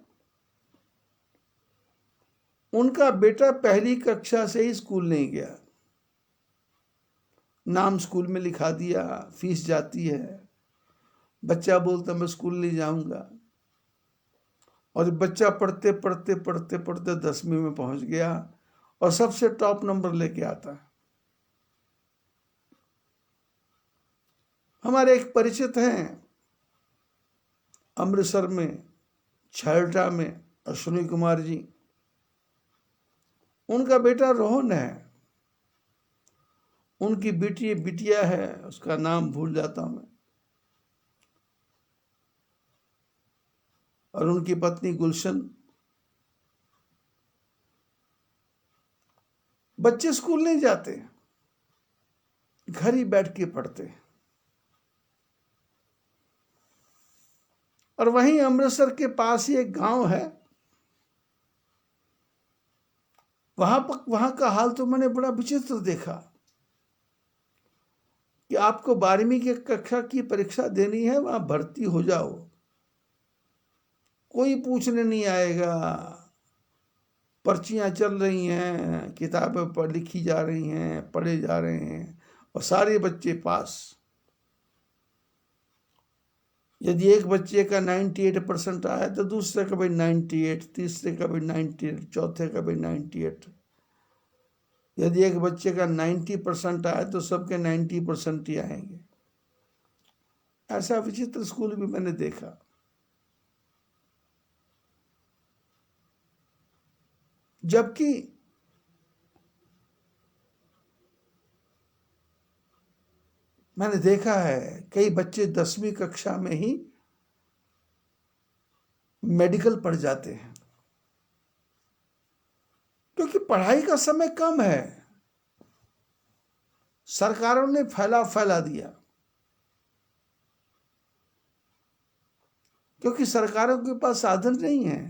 उनका बेटा पहली कक्षा से ही स्कूल नहीं गया। नाम स्कूल में लिखा दिया, फीस जाती है, बच्चा बोलता मैं स्कूल नहीं जाऊंगा। और बच्चा पढ़ते पढ़ते पढ़ते पढ़ते 10वीं में पहुंच गया और सबसे टॉप नंबर लेके आता है। हमारे एक परिचित हैं अमृतसर में, छैलटा में, अश्विनी कुमार जी। उनका बेटा रोहन है, उनकी बिटिया है, उसका नाम भूल जाता हूं मैं, और उनकी पत्नी गुलशन। बच्चे स्कूल नहीं जाते, घर ही बैठ के पढ़ते। और वहीं अमृतसर के पास ही एक गांव है, वहां का हाल तो मैंने बड़ा विचित्र देखा कि आपको 12वीं की कक्षा की परीक्षा देनी है, वहां भर्ती हो जाओ, कोई पूछने नहीं आएगा। पर्चियां चल रही हैं, किताबें पर लिखी जा रही हैं, पढ़े जा रहे हैं और सारे बच्चे पास। यदि एक बच्चे का 98% आया तो दूसरे का भी 98, तीसरे का भी 98, चौथे का भी 98। यदि एक बच्चे का 90% आया तो सबके 90% ही आएंगे। ऐसा विचित्र स्कूल भी मैंने देखा। जबकि मैंने देखा है कई बच्चे 10वीं कक्षा में ही मेडिकल पढ़ जाते हैं, क्योंकि पढ़ाई का समय कम है। सरकारों ने फैला दिया, क्योंकि सरकारों के पास साधन नहीं है।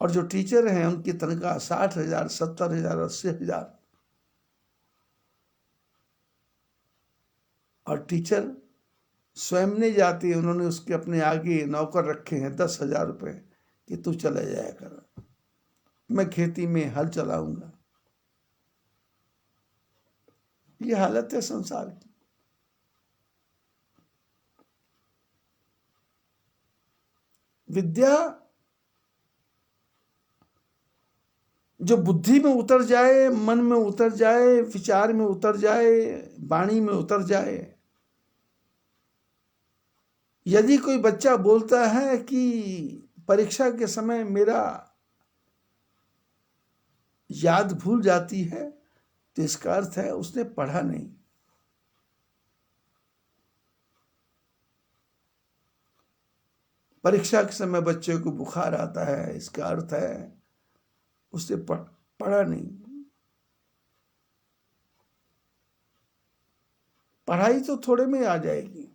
और जो टीचर हैं उनकी तनख्वाह 60,000, 70,000, 80,000। और टीचर स्वयं नहीं जाती, उन्होंने उसके अपने आगे नौकर रखे हैं 10,000 रुपये कि तू चले जाया कर, मैं खेती में हल चलाऊंगा। ये हालत है संसार की। विद्या जो बुद्धि में उतर जाए, मन में उतर जाए, विचार में उतर जाए, वाणी में उतर जाए। यदि कोई बच्चा बोलता है कि परीक्षा के समय मेरा याद भूल जाती है, तो इसका अर्थ है उसने पढ़ा नहीं। परीक्षा के समय बच्चे को बुखार आता है, इसका अर्थ है उसने पढ़ा नहीं। पढ़ाई तो थोड़े में आ जाएगी,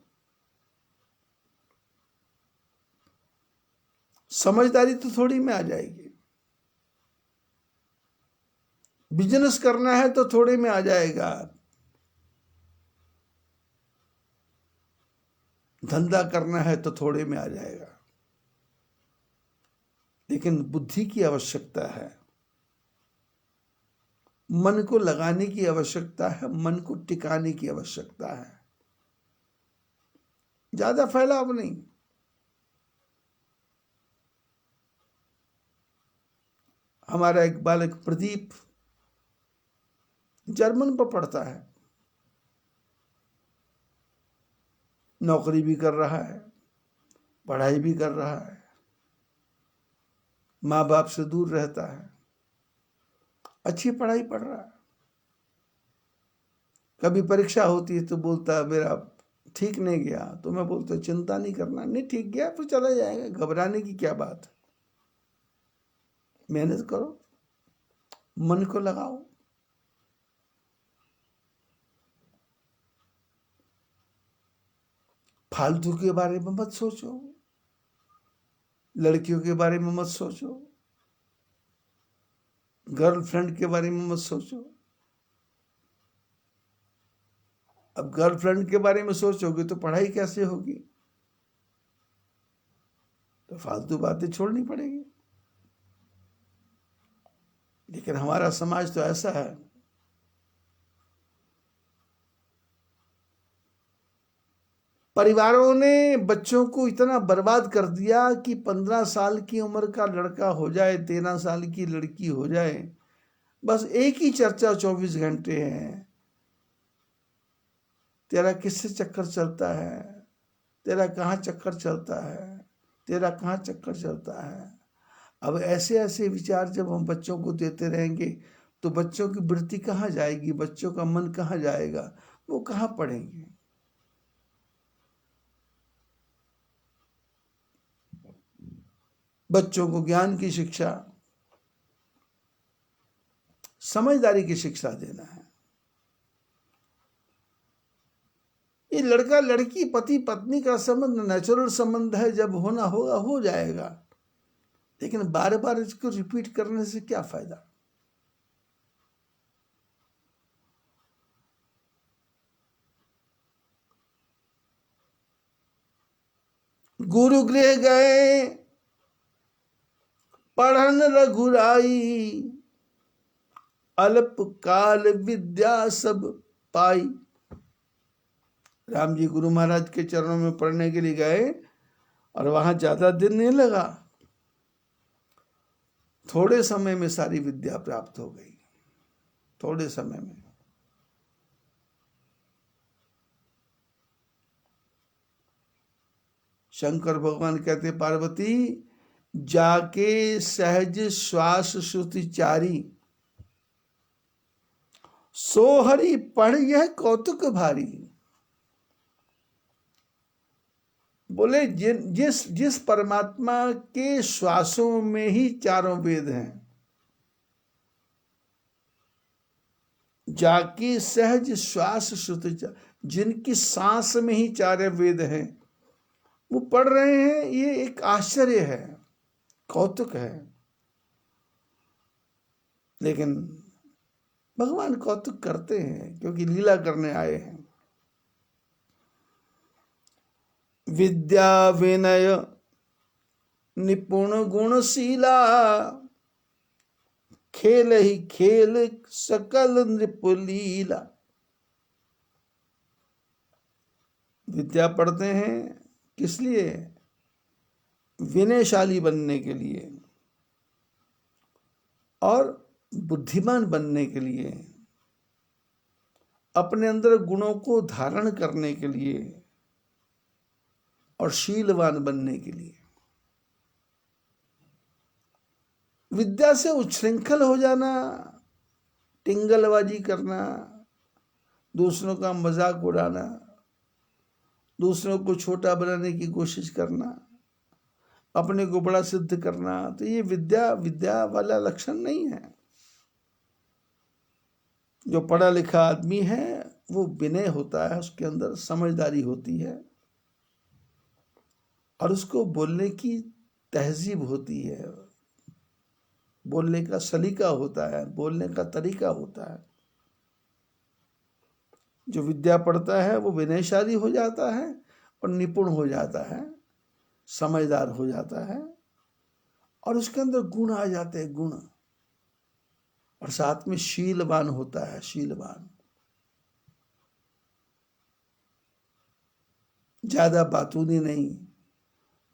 समझदारी तो थोड़ी में आ जाएगी। बिजनेस करना है तो थोड़े में आ जाएगा, धंधा करना है तो थोड़े में आ जाएगा। लेकिन बुद्धि की आवश्यकता है, मन को लगाने की आवश्यकता है, मन को टिकाने की आवश्यकता है। ज्यादा फैलाव नहीं। हमारा एक बालक प्रदीप जर्मन पर पढ़ता है, नौकरी भी कर रहा है, पढ़ाई भी कर रहा है, माँ बाप से दूर रहता है, अच्छी पढ़ाई पढ़ रहा है। कभी परीक्षा होती है तो बोलता है मेरा ठीक नहीं गया, तो मैं बोलता हूँ चिंता नहीं करना, नहीं ठीक गया तो चला जाएगा, घबराने की क्या बात है। मेहनत करो, मन को लगाओ। फालतू के बारे में मत सोचो, लड़कियों के बारे में मत सोचो, गर्लफ्रेंड के बारे में मत सोचो। अब गर्लफ्रेंड के बारे में सोचोगे तो पढ़ाई कैसे होगी? तो फालतू बातें छोड़नी पड़ेगी। लेकिन हमारा समाज तो ऐसा है, परिवारों ने बच्चों को इतना बर्बाद कर दिया कि 15 साल की उम्र का लड़का हो जाए, 13 साल की लड़की हो जाए, बस एक ही चर्चा 24 घंटे है, तेरा किससे चक्कर चलता है, तेरा कहाँ चक्कर चलता है, तेरा कहाँ चक्कर चलता है। अब ऐसे ऐसे विचार जब हम बच्चों को देते रहेंगे तो बच्चों की वृत्ति कहाँ जाएगी, बच्चों का मन कहाँ जाएगा, वो कहाँ पढ़ेंगे। बच्चों को ज्ञान की शिक्षा, समझदारी की शिक्षा देना है। ये लड़का लड़की पति पत्नी का संबंध नेचुरल संबंध है, जब होना होगा हो जाएगा, लेकिन बार बार इसको रिपीट करने से क्या फायदा। गुरु गृह गए पढ़न रघुराई, अल्प काल विद्या सब पाई। राम जी गुरु महाराज के चरणों में पढ़ने के लिए गए और वहां ज्यादा दिन नहीं लगा, थोड़े समय में सारी विद्या प्राप्त हो गई, थोड़े समय में। शंकर भगवान कहते पार्वती जाके सहज श्वास श्रुति चारी, सोहरी पढ़ यह कौतुक भारी। बोले जिस परमात्मा के श्वासों में ही चारों वेद हैं, जाके सहज श्वास श्रुति, जिनकी सांस में ही चारों वेद हैं, वो पढ़ रहे हैं, ये एक आश्चर्य है, कौतुक है। लेकिन भगवान कौतुक करते हैं क्योंकि लीला करने आए हैं। विद्या विनय निपुण गुणशीला, खेल ही खेल सकल नृपलीला। विद्या पढ़ते हैं किस लिए? विनयशाली बनने के लिए और बुद्धिमान बनने के लिए, अपने अंदर गुणों को धारण करने के लिए और शीलवान बनने के लिए। विद्या से उच्छृंखल हो जाना, टिंगलबाजी करना, दूसरों का मजाक उड़ाना, दूसरों को छोटा बनाने की कोशिश करना, अपने को बड़ा सिद्ध करना, तो ये विद्या वाला लक्षण नहीं है। जो पढ़ा लिखा आदमी है वो विनय होता है, उसके अंदर समझदारी होती है और उसको बोलने की तहजीब होती है, बोलने का सलीका होता है, बोलने का तरीका होता है। जो विद्या पढ़ता है वो विनयशाली हो जाता है और निपुण हो जाता है, समझदार हो जाता है और उसके अंदर गुण आ जाते हैं, गुण, और साथ में शीलवान होता है, शीलवान। ज्यादा बातूनी नहीं,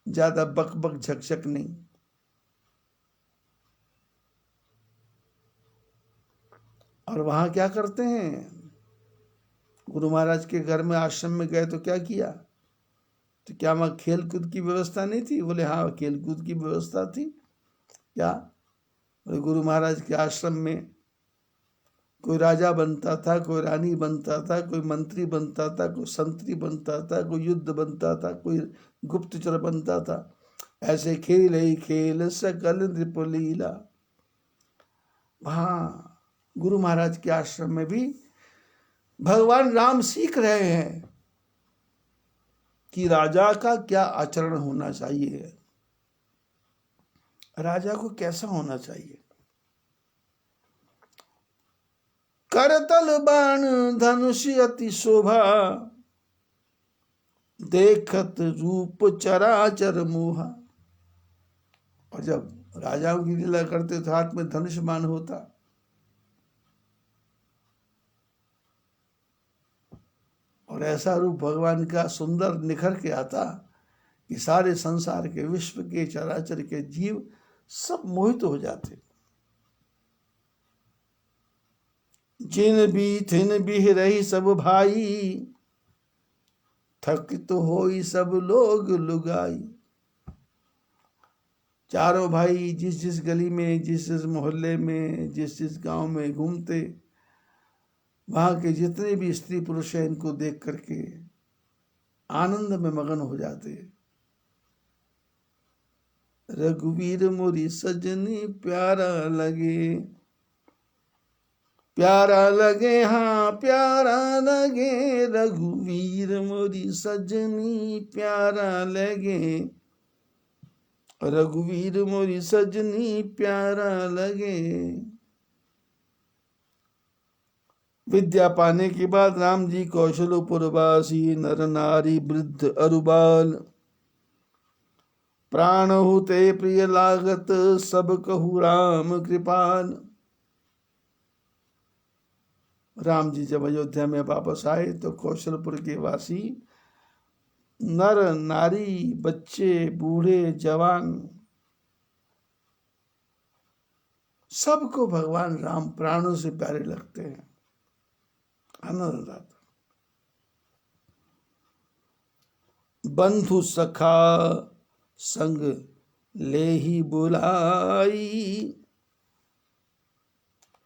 ज्यादा बकबक झकझक नहीं। और वहां क्या करते हैं? गुरु महाराज के घर में आश्रम में गए तो क्या किया? तो क्या वहां खेल कूद की व्यवस्था नहीं थी? बोले हाँ, खेल कूद की व्यवस्था थी। क्या? बोले गुरु महाराज के आश्रम में कोई राजा बनता था, कोई रानी बनता था, कोई मंत्री बनता था, कोई संतरी बनता था, कोई युद्ध बनता था, कोई गुप्तचर बनता था। ऐसे खेल ही खेल सकल नृपलीला। वहां गुरु महाराज के आश्रम में भी भगवान राम सीख रहे हैं कि राजा का क्या आचरण होना चाहिए, राजा को कैसा होना चाहिए। करतल बाण धनुष अति शोभा, देखत रूप चराचर मोहा। और जब राजाओं की लीला करते तो हाथ में धनुष बाण होता, और ऐसा रूप भगवान का सुंदर निखर के आता कि सारे संसार के, विश्व के, चराचर के जीव सब मोहित हो जाते। जिन भी थिन भी रही सब भाई, थकित होई सब लोग लुगाई। चारों भाई जिस जिस गली में, जिस जिस मोहल्ले में, जिस जिस गांव में घूमते, वहां के जितने भी स्त्री पुरुष हैं इनको देख करके आनंद में मगन हो जाते। रघुवीर मोरी सजनी प्यारा लगे, प्यारा लगे, हाँ प्यारा लगे, रघुवीर मोरी सजनी प्यारा लगे, रघुवीर मोरी सजनी प्यारा लगे। विद्या पाने के बाद राम जी कौशलपुरवासी, नर नारी वृद्ध अरुबाल, प्राण हुते प्रिय लागत, सब कहु राम कृपाल। राम जी जब अयोध्या में वापस आए तो कौशलपुर के वासी, नर नारी, बच्चे, बूढ़े, जवान, सबको भगवान राम प्राणों से प्यारे लगते हैं, आनंद आता। बंधु सखा संग ले ही बुलाई,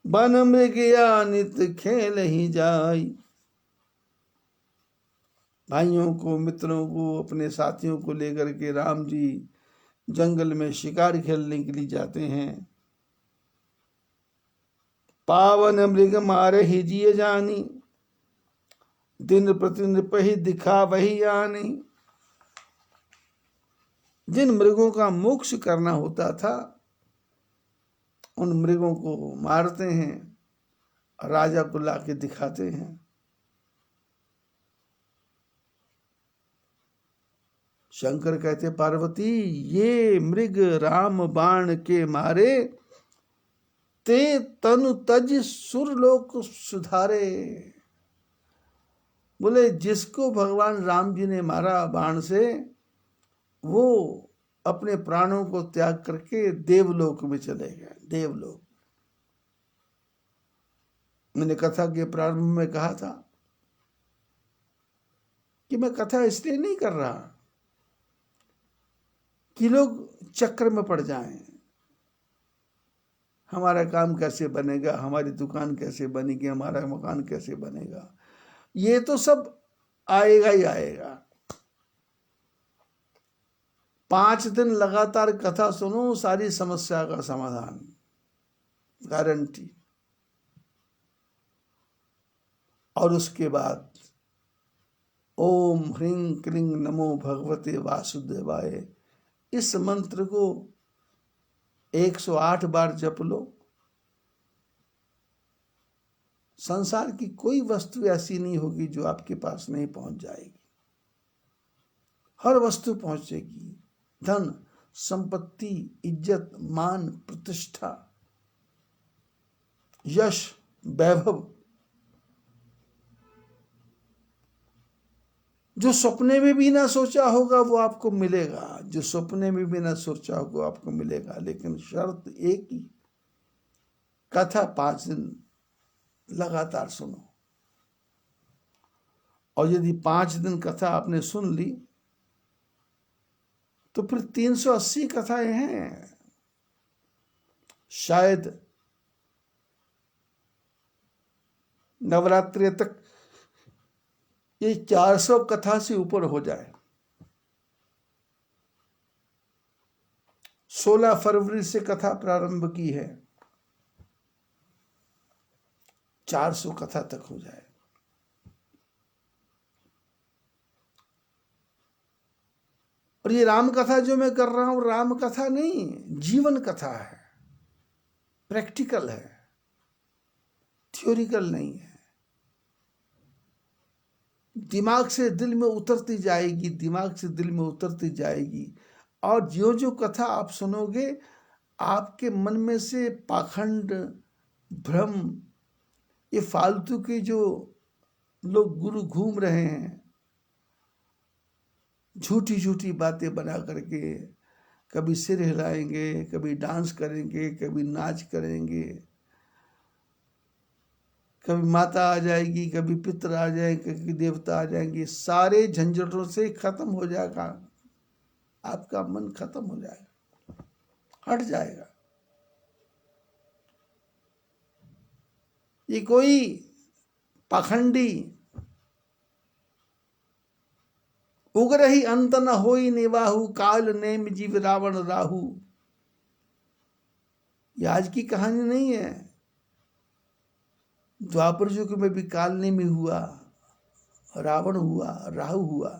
बन मृगया नित खेल ही जाई। भाइयों को, मित्रों को, अपने साथियों को लेकर के राम जी जंगल में शिकार खेलने के लिए जाते हैं। पावन मृग मारे ही जिए जानी, दिन प्रति नृपहि दिखा वही आनी। जिन मृगों का मोक्ष करना होता था उन मृगों को मारते हैं, राजा को लाके दिखाते हैं। शंकर कहते पार्वती, ये मृग राम बाण के मारे, ते तनु तज सुरलोक सुधारे। बोले जिसको भगवान राम जी ने मारा बाण से, वो अपने प्राणों को त्याग करके देवलोक में चले गए। देवलोक, मैंने कथा के प्रारंभ में कहा था कि मैं कथा इसलिए नहीं कर रहा कि लोग चक्कर में पड़ जाएं, हमारा काम कैसे बनेगा, हमारी दुकान कैसे बनेगी, हमारा मकान कैसे बनेगा। ये तो सब आएगा ही आएगा। 5 दिन लगातार कथा सुनो, सारी समस्या का समाधान गारंटी। और उसके बाद ओम ह्रीं क्लीं नमो भगवते वासुदेवाय, इस मंत्र को 108 बार जप लो। संसार की कोई वस्तु ऐसी नहीं होगी जो आपके पास नहीं पहुंच जाएगी। हर वस्तु पहुंचेगी। धन, संपत्ति, इज्जत, मान, प्रतिष्ठा, यश, वैभव, जो सपने में भी ना सोचा होगा वो आपको मिलेगा। जो सपने में भी ना सोचा होगा आपको मिलेगा। लेकिन शर्त एक ही, कथा 5 दिन लगातार सुनो। और यदि 5 दिन कथा आपने सुन ली तो फिर 380 कथाएं हैं। शायद नवरात्रि तक ये 400 कथा से ऊपर हो जाए। 16 फरवरी से कथा प्रारंभ की है, 400 कथा तक हो जाए। और ये राम कथा जो मैं कर रहा हूं, राम कथा नहीं, जीवन कथा है, प्रैक्टिकल है, थ्योरिकल नहीं है। दिमाग से दिल में उतरती जाएगी, दिमाग से दिल में उतरती जाएगी। और जो जो कथा आप सुनोगे, आपके मन में से पाखंड, भ्रम, ये फालतू के जो लोग गुरु घूम रहे हैं, झूठी झूठी बातें बना करके, कभी सिर हिलाएंगे, कभी डांस करेंगे, कभी नाच करेंगे, कभी माता आ जाएगी, कभी पितर आ जाएंगे, कभी देवता आ जाएंगे। सारे झंझटों से खत्म हो जाएगा, आपका मन खत्म हो जाएगा, हट जाएगा। ये कोई पाखंडी उग्रही अंत न होई निवाहु, काल नेम जीव रावण राहु। ये आज की कहानी नहीं है। द्वापर युग में भी काल नेमी हुआ, रावण हुआ, राहु हुआ।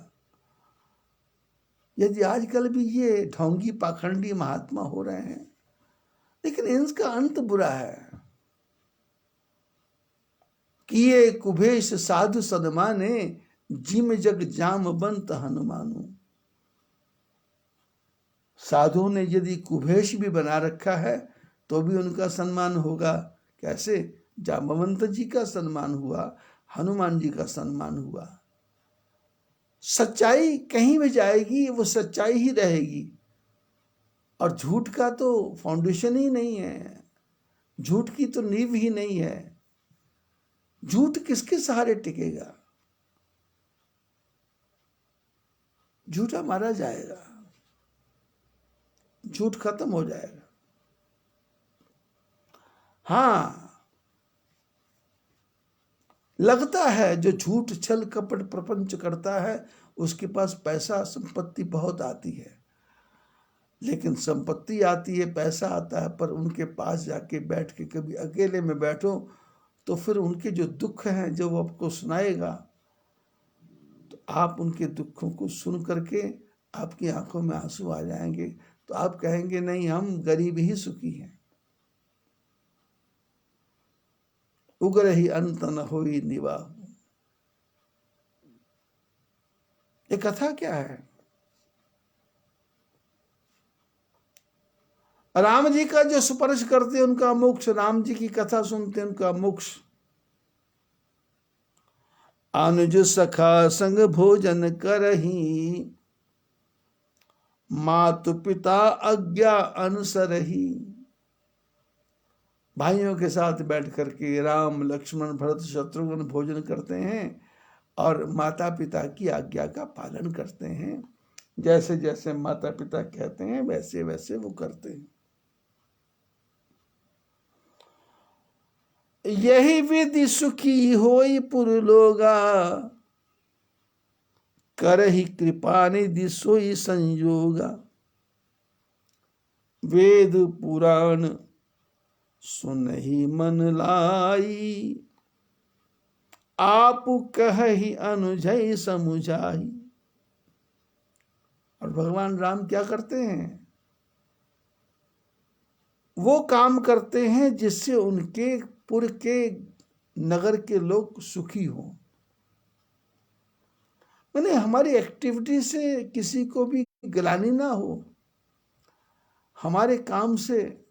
यदि आजकल भी ये ढोंगी पाखंडी महात्मा हो रहे हैं, लेकिन इनका अंत बुरा है। किए कुभेश साधु सदमाने, जिम जग जाम बंत हनुमानु। साधुओं ने यदि कुभेश भी बना रखा है तो भी उनका सम्मान होगा। कैसे? जामवंत जी का सम्मान हुआ, हनुमान जी का सम्मान हुआ। सच्चाई कहीं भी जाएगी वो सच्चाई ही रहेगी। और झूठ का तो फाउंडेशन ही नहीं है, झूठ की तो नींव ही नहीं है। झूठ किसके सहारे टिकेगा? झूठा मारा जाएगा, झूठ खत्म हो जाएगा। हाँ, लगता है जो झूठ छल कपट प्रपंच करता है उसके पास पैसा संपत्ति बहुत आती है। लेकिन संपत्ति आती है, पैसा आता है, पर उनके पास जाके बैठ के कभी अकेले में बैठो तो फिर उनके जो दुख हैं जो वो आपको सुनाएगा, तो आप उनके दुखों को सुन करके आपकी आंखों में आंसू आ जाएंगे। तो आप कहेंगे नहीं, हम गरीब ही सुखी हैं। उग्र ही अंत न होई निवाह। ये कथा क्या है? राम जी का जो स्पर्श करते उनका मोक्ष, राम जी की कथा सुनते उनका मोक्ष। अनुज सखा संग भोजन करही, मातु पिता आज्ञा अनुसरही। भाइयों के साथ बैठ करके राम लक्ष्मण भरत शत्रुघ्न भोजन करते हैं और माता पिता की आज्ञा का पालन करते हैं। जैसे जैसे माता पिता कहते हैं वैसे वैसे वो करते हैं। यही विधि सुखी होई पुरलोगा, करहि कृपा निधि सोई संयोगा। वेद पुराण सुनहि मन लाई, आप कहहि अनुजय समुझाई। और भगवान राम क्या करते हैं? वो काम करते हैं जिससे उनके पुर के नगर के लोग सुखी हों। मैंने हमारी एक्टिविटी से किसी को भी ग्लानि ना हो, हमारे काम से।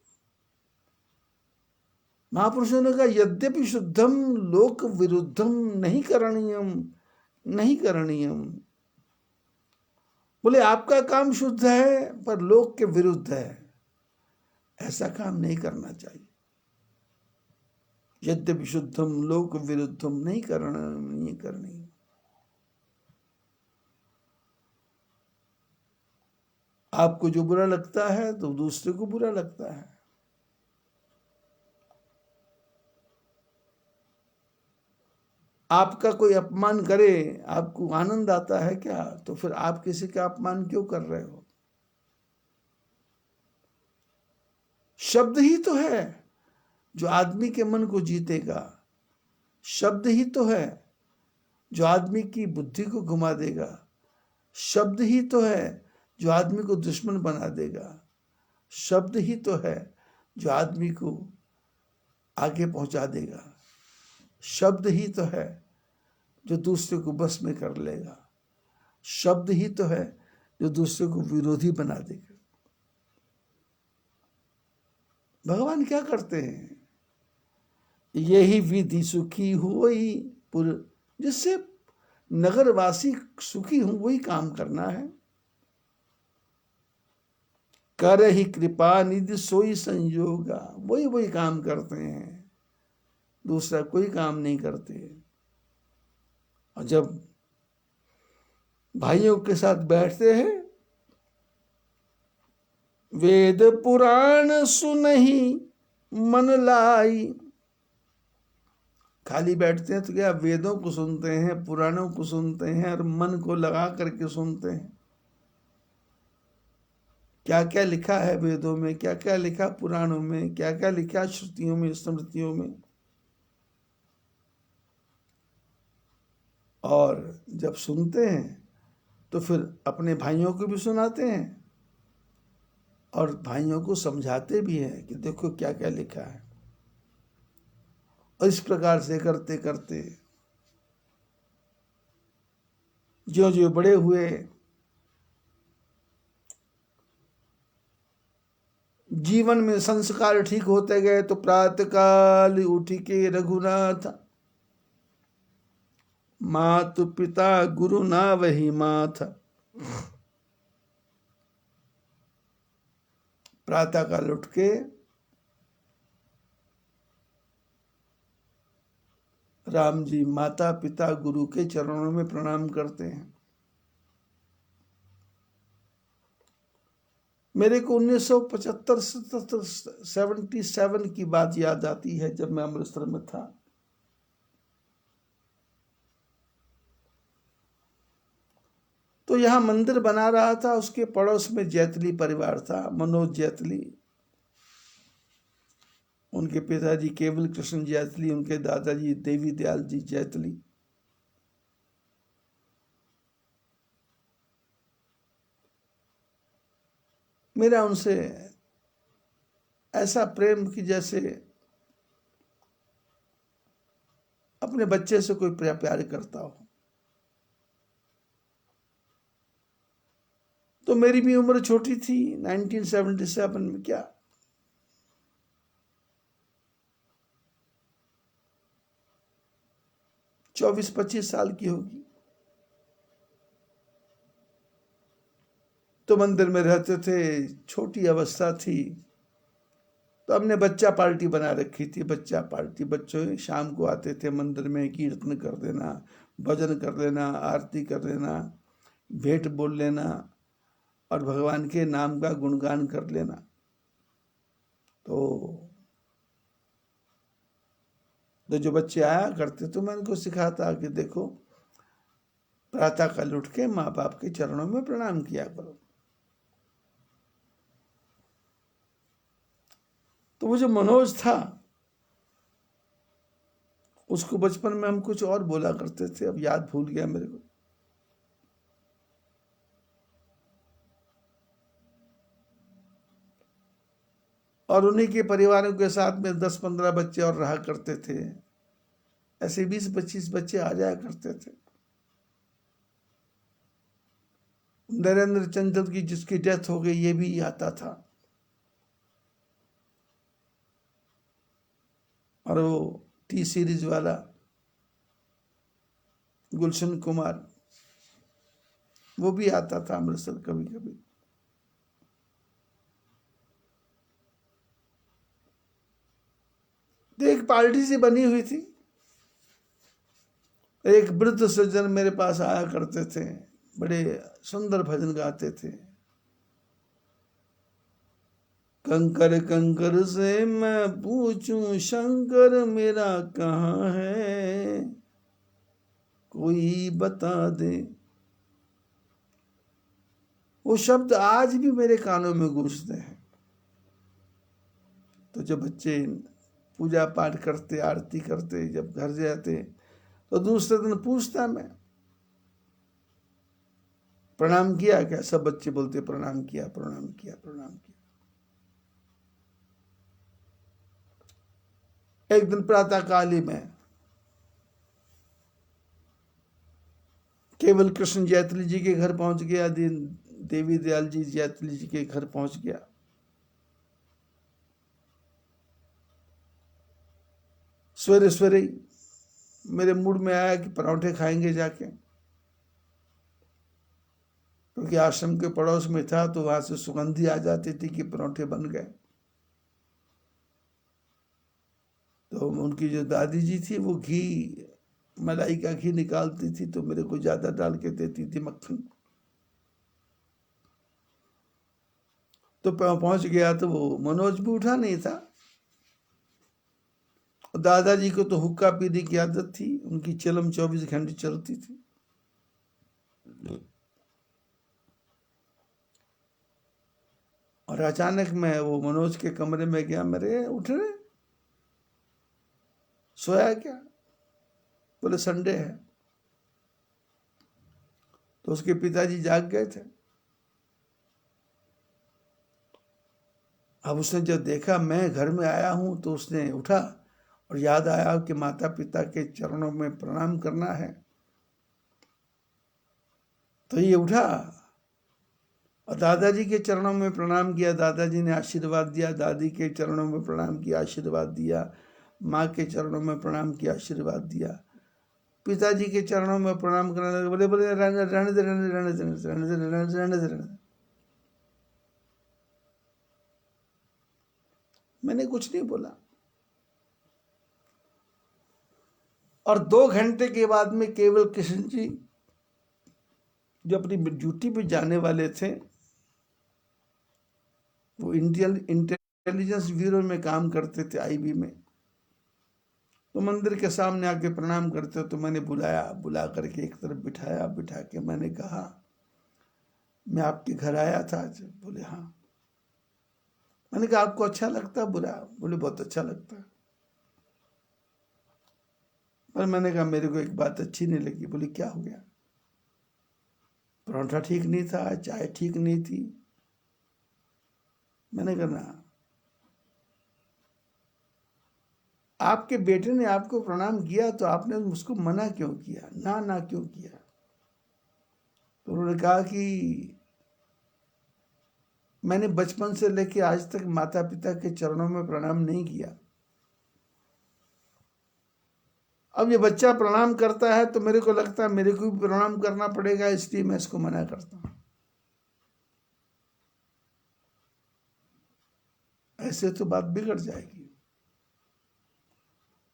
महापुरुषों ने कहा यद्यपि शुद्धम लोक विरुद्धम नहीं करणीयम, नहीं करणीयम। बोले आपका काम शुद्ध है पर लोक के विरुद्ध है, ऐसा काम नहीं करना चाहिए। यद्यपि शुद्धम लोक विरुद्धम नहीं करनी। आपको जो बुरा लगता है तो दूसरे को बुरा लगता है। आपका कोई अपमान करे, आपको आनंद आता है क्या? तो फिर आप किसी का अपमान क्यों कर रहे हो? शब्द ही तो है जो आदमी के मन को जीतेगा। शब्द ही तो है जो आदमी की बुद्धि को घुमा देगा। शब्द ही तो है जो आदमी को दुश्मन बना देगा। शब्द ही तो है जो आदमी को आगे पहुंचा देगा। शब्द ही तो है जो दूसरे को बस में कर लेगा। शब्द ही तो है जो दूसरे को विरोधी बना देगा। भगवान क्या करते हैं? यही विधि सुखी होई पुर, जिससे नगरवासी सुखी हों वही काम करना है। कर ही कृपा निधि सोई संयोगा, वही वही काम करते हैं, दूसरा कोई काम नहीं करते। और जब भाइयों के साथ बैठते हैं, वेद पुराण सुनहि मन लाई। खाली बैठते हैं तो क्या वेदों को सुनते हैं, पुराणों को सुनते हैं और मन को लगा करके सुनते हैं। क्या क्या लिखा है वेदों में, क्या क्या लिखा पुराणों में, क्या क्या लिखा श्रुतियों में, स्मृतियों में। और जब सुनते हैं तो फिर अपने भाइयों को भी सुनाते हैं और भाइयों को समझाते भी हैं कि देखो क्या क्या लिखा है। और इस प्रकार से करते करते जो जो बड़े हुए, जीवन में संस्कार ठीक होते गए, तो प्रातःकाल उठ के रघुनाथ, मातु पिता गुरु ना वही माथ। प्रातःकाल उठ के राम जी माता पिता गुरु के चरणों में प्रणाम करते हैं। मेरे को 1975-77 की बात याद आती है, जब मैं अमृतसर में था। तो यहाँ मंदिर बना रहा था, उसके पड़ोस में जैतली परिवार था, मनोज जैतली। उनके पिताजी केवल कृष्ण जैतली, उनके दादाजी देवी दयाल जी जैतली। मेरा उनसे ऐसा प्रेम कि जैसे अपने बच्चे से कोई प्यार करता हो। तो मेरी भी उम्र छोटी थी 1977 में, क्या 24-25 साल की होगी। तो मंदिर में रहते थे, छोटी अवस्था थी, तो हमने बच्चा पार्टी बना रखी थी। बच्चा पार्टी, बच्चों शाम को आते थे मंदिर में, कीर्तन कर देना, भजन कर लेना, आरती कर लेना, भेंट बोल लेना और भगवान के नाम का गुणगान कर लेना। तो जो बच्चे आया करते तो मैं उनको सिखाता कि देखो, प्रातः काल उठ के माँ बाप के चरणों में प्रणाम किया करो। तो वो जो मनोज था, उसको बचपन में हम कुछ और बोला करते थे, अब याद भूल गया मेरे को। और उन्हीं के परिवारों के साथ में 10-15 बच्चे और रहा करते थे। ऐसे 20-25 बच्चे आ जाया करते थे। नरेंद्र चंचल की जिसकी डेथ हो गई, ये भी आता था। और वो टी सीरीज वाला गुलशन कुमार, वो भी आता था अमृतसर कभी कभी। तो एक पार्टी सी बनी हुई थी। एक वृद्ध सज्जन मेरे पास आया करते थे, बड़े सुंदर भजन गाते थे। कंकर कंकर से मैं पूछूं शंकर मेरा कहाँ है, कोई बता दे। वो शब्द आज भी मेरे कानों में गूंजते हैं। तो जब बच्चे पूजा पाठ करते, आरती करते, जब घर जाते, तो दूसरे दिन पूछता मैं, प्रणाम किया क्या? सब बच्चे बोलते प्रणाम किया, प्रणाम किया, प्रणाम किया। एक दिन प्रातः काल ही में केवल कृष्ण जैतली जी के घर पहुंच गया, देवी दयाल जी जैतली जी के घर पहुंच गया। सवेरे सवेरे मेरे मूड में आया कि पराठे खाएंगे जाके, क्योंकि आश्रम के पड़ोस में था, तो वहां से सुगंधी आ जाती थी कि पराठे बन गए। तो उनकी जो दादी जी थी, वो घी, मलाई का घी निकालती थी, तो मेरे को ज्यादा डाल के देती थी, मक्खन। तो पहुंच गया, तो वो मनोज भी उठा नहीं था। दादाजी को तो हुक्का पीने की आदत थी, उनकी चिलम 24 घंटे चलती थी। और अचानक मैं वो मनोज के कमरे में गया, मेरे उठ रहे, सोया क्या? बोले संडे है। तो उसके पिताजी जाग गए थे। अब उसने जब देखा मैं घर में आया हूं, तो उसने उठा और याद आया कि माता पिता के चरणों में प्रणाम करना है। तो ये उठा और दादाजी के चरणों में प्रणाम किया। दादाजी ने आशीर्वाद दिया, दादी के चरणों में प्रणाम किया, आशीर्वाद दिया, माँ के चरणों में प्रणाम किया, आशीर्वाद दिया। पिताजी के चरणों में प्रणाम करने लगे। बोले बोले रहने दे, रहने दे, रहने दे, रहने दे, रहने दे, रहने दे, रहने दे, रहने दे। मैंने कुछ नहीं बोला। और 2 घंटे के बाद में केवल कृष्ण जी, जो अपनी ड्यूटी पे जाने वाले थे, वो इंडियन इंटेलिजेंस ब्यूरो में काम करते थे, आईबी में, तो मंदिर के सामने आके प्रणाम करते। तो मैंने बुलाया, बुला करके एक तरफ बिठाया, बिठा के मैंने कहा, मैं आपके घर आया था आज। बोले हाँ। मैंने कहा आपको अच्छा लगता बुरा? बोले बहुत अच्छा लगता है। पर मैंने कहा मेरे को एक बात अच्छी नहीं लगी। बोले क्या हो गया? पराठा ठीक नहीं था, चाय ठीक नहीं थी। मैंने कहा ना। आपके बेटे ने आपको प्रणाम किया तो आपने उसको मना क्यों किया, ना क्यों किया? तो उन्होंने कहा कि मैंने बचपन से लेकर आज तक माता पिता के चरणों में प्रणाम नहीं किया। अब ये बच्चा प्रणाम करता है तो मेरे को लगता है मेरे को भी प्रणाम करना पड़ेगा, इसलिए मैं इसको मना करता हूं। ऐसे तो बात बिगड़ जाएगी।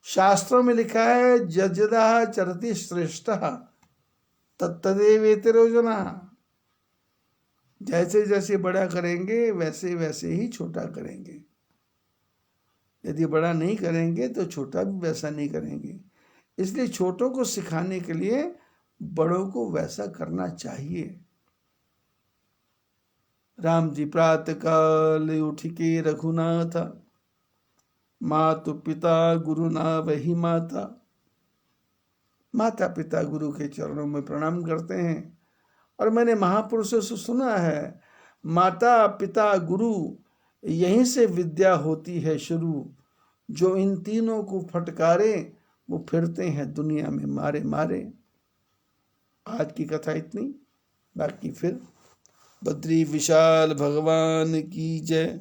शास्त्रों में लिखा है जजदा चरति श्रेष्ठ तत्तदेवेतरो जना। जैसे जैसे बड़ा करेंगे वैसे वैसे ही छोटा करेंगे। यदि बड़ा नहीं करेंगे तो छोटा भी वैसा नहीं करेंगे। इसलिए छोटों को सिखाने के लिए बड़ों को वैसा करना चाहिए। राम जी प्रातः काल उठ के रघुनाथ, मातु पिता गुरु ना वही माता। माता पिता गुरु के चरणों में प्रणाम करते हैं। और मैंने महापुरुषों से सुना है, माता पिता गुरु यहीं से विद्या होती है शुरू। जो इन तीनों को फटकारे वो फिरते हैं दुनिया में मारे मारे। आज की कथा इतनी, बाकी फिर। बद्री विशाल भगवान की जय।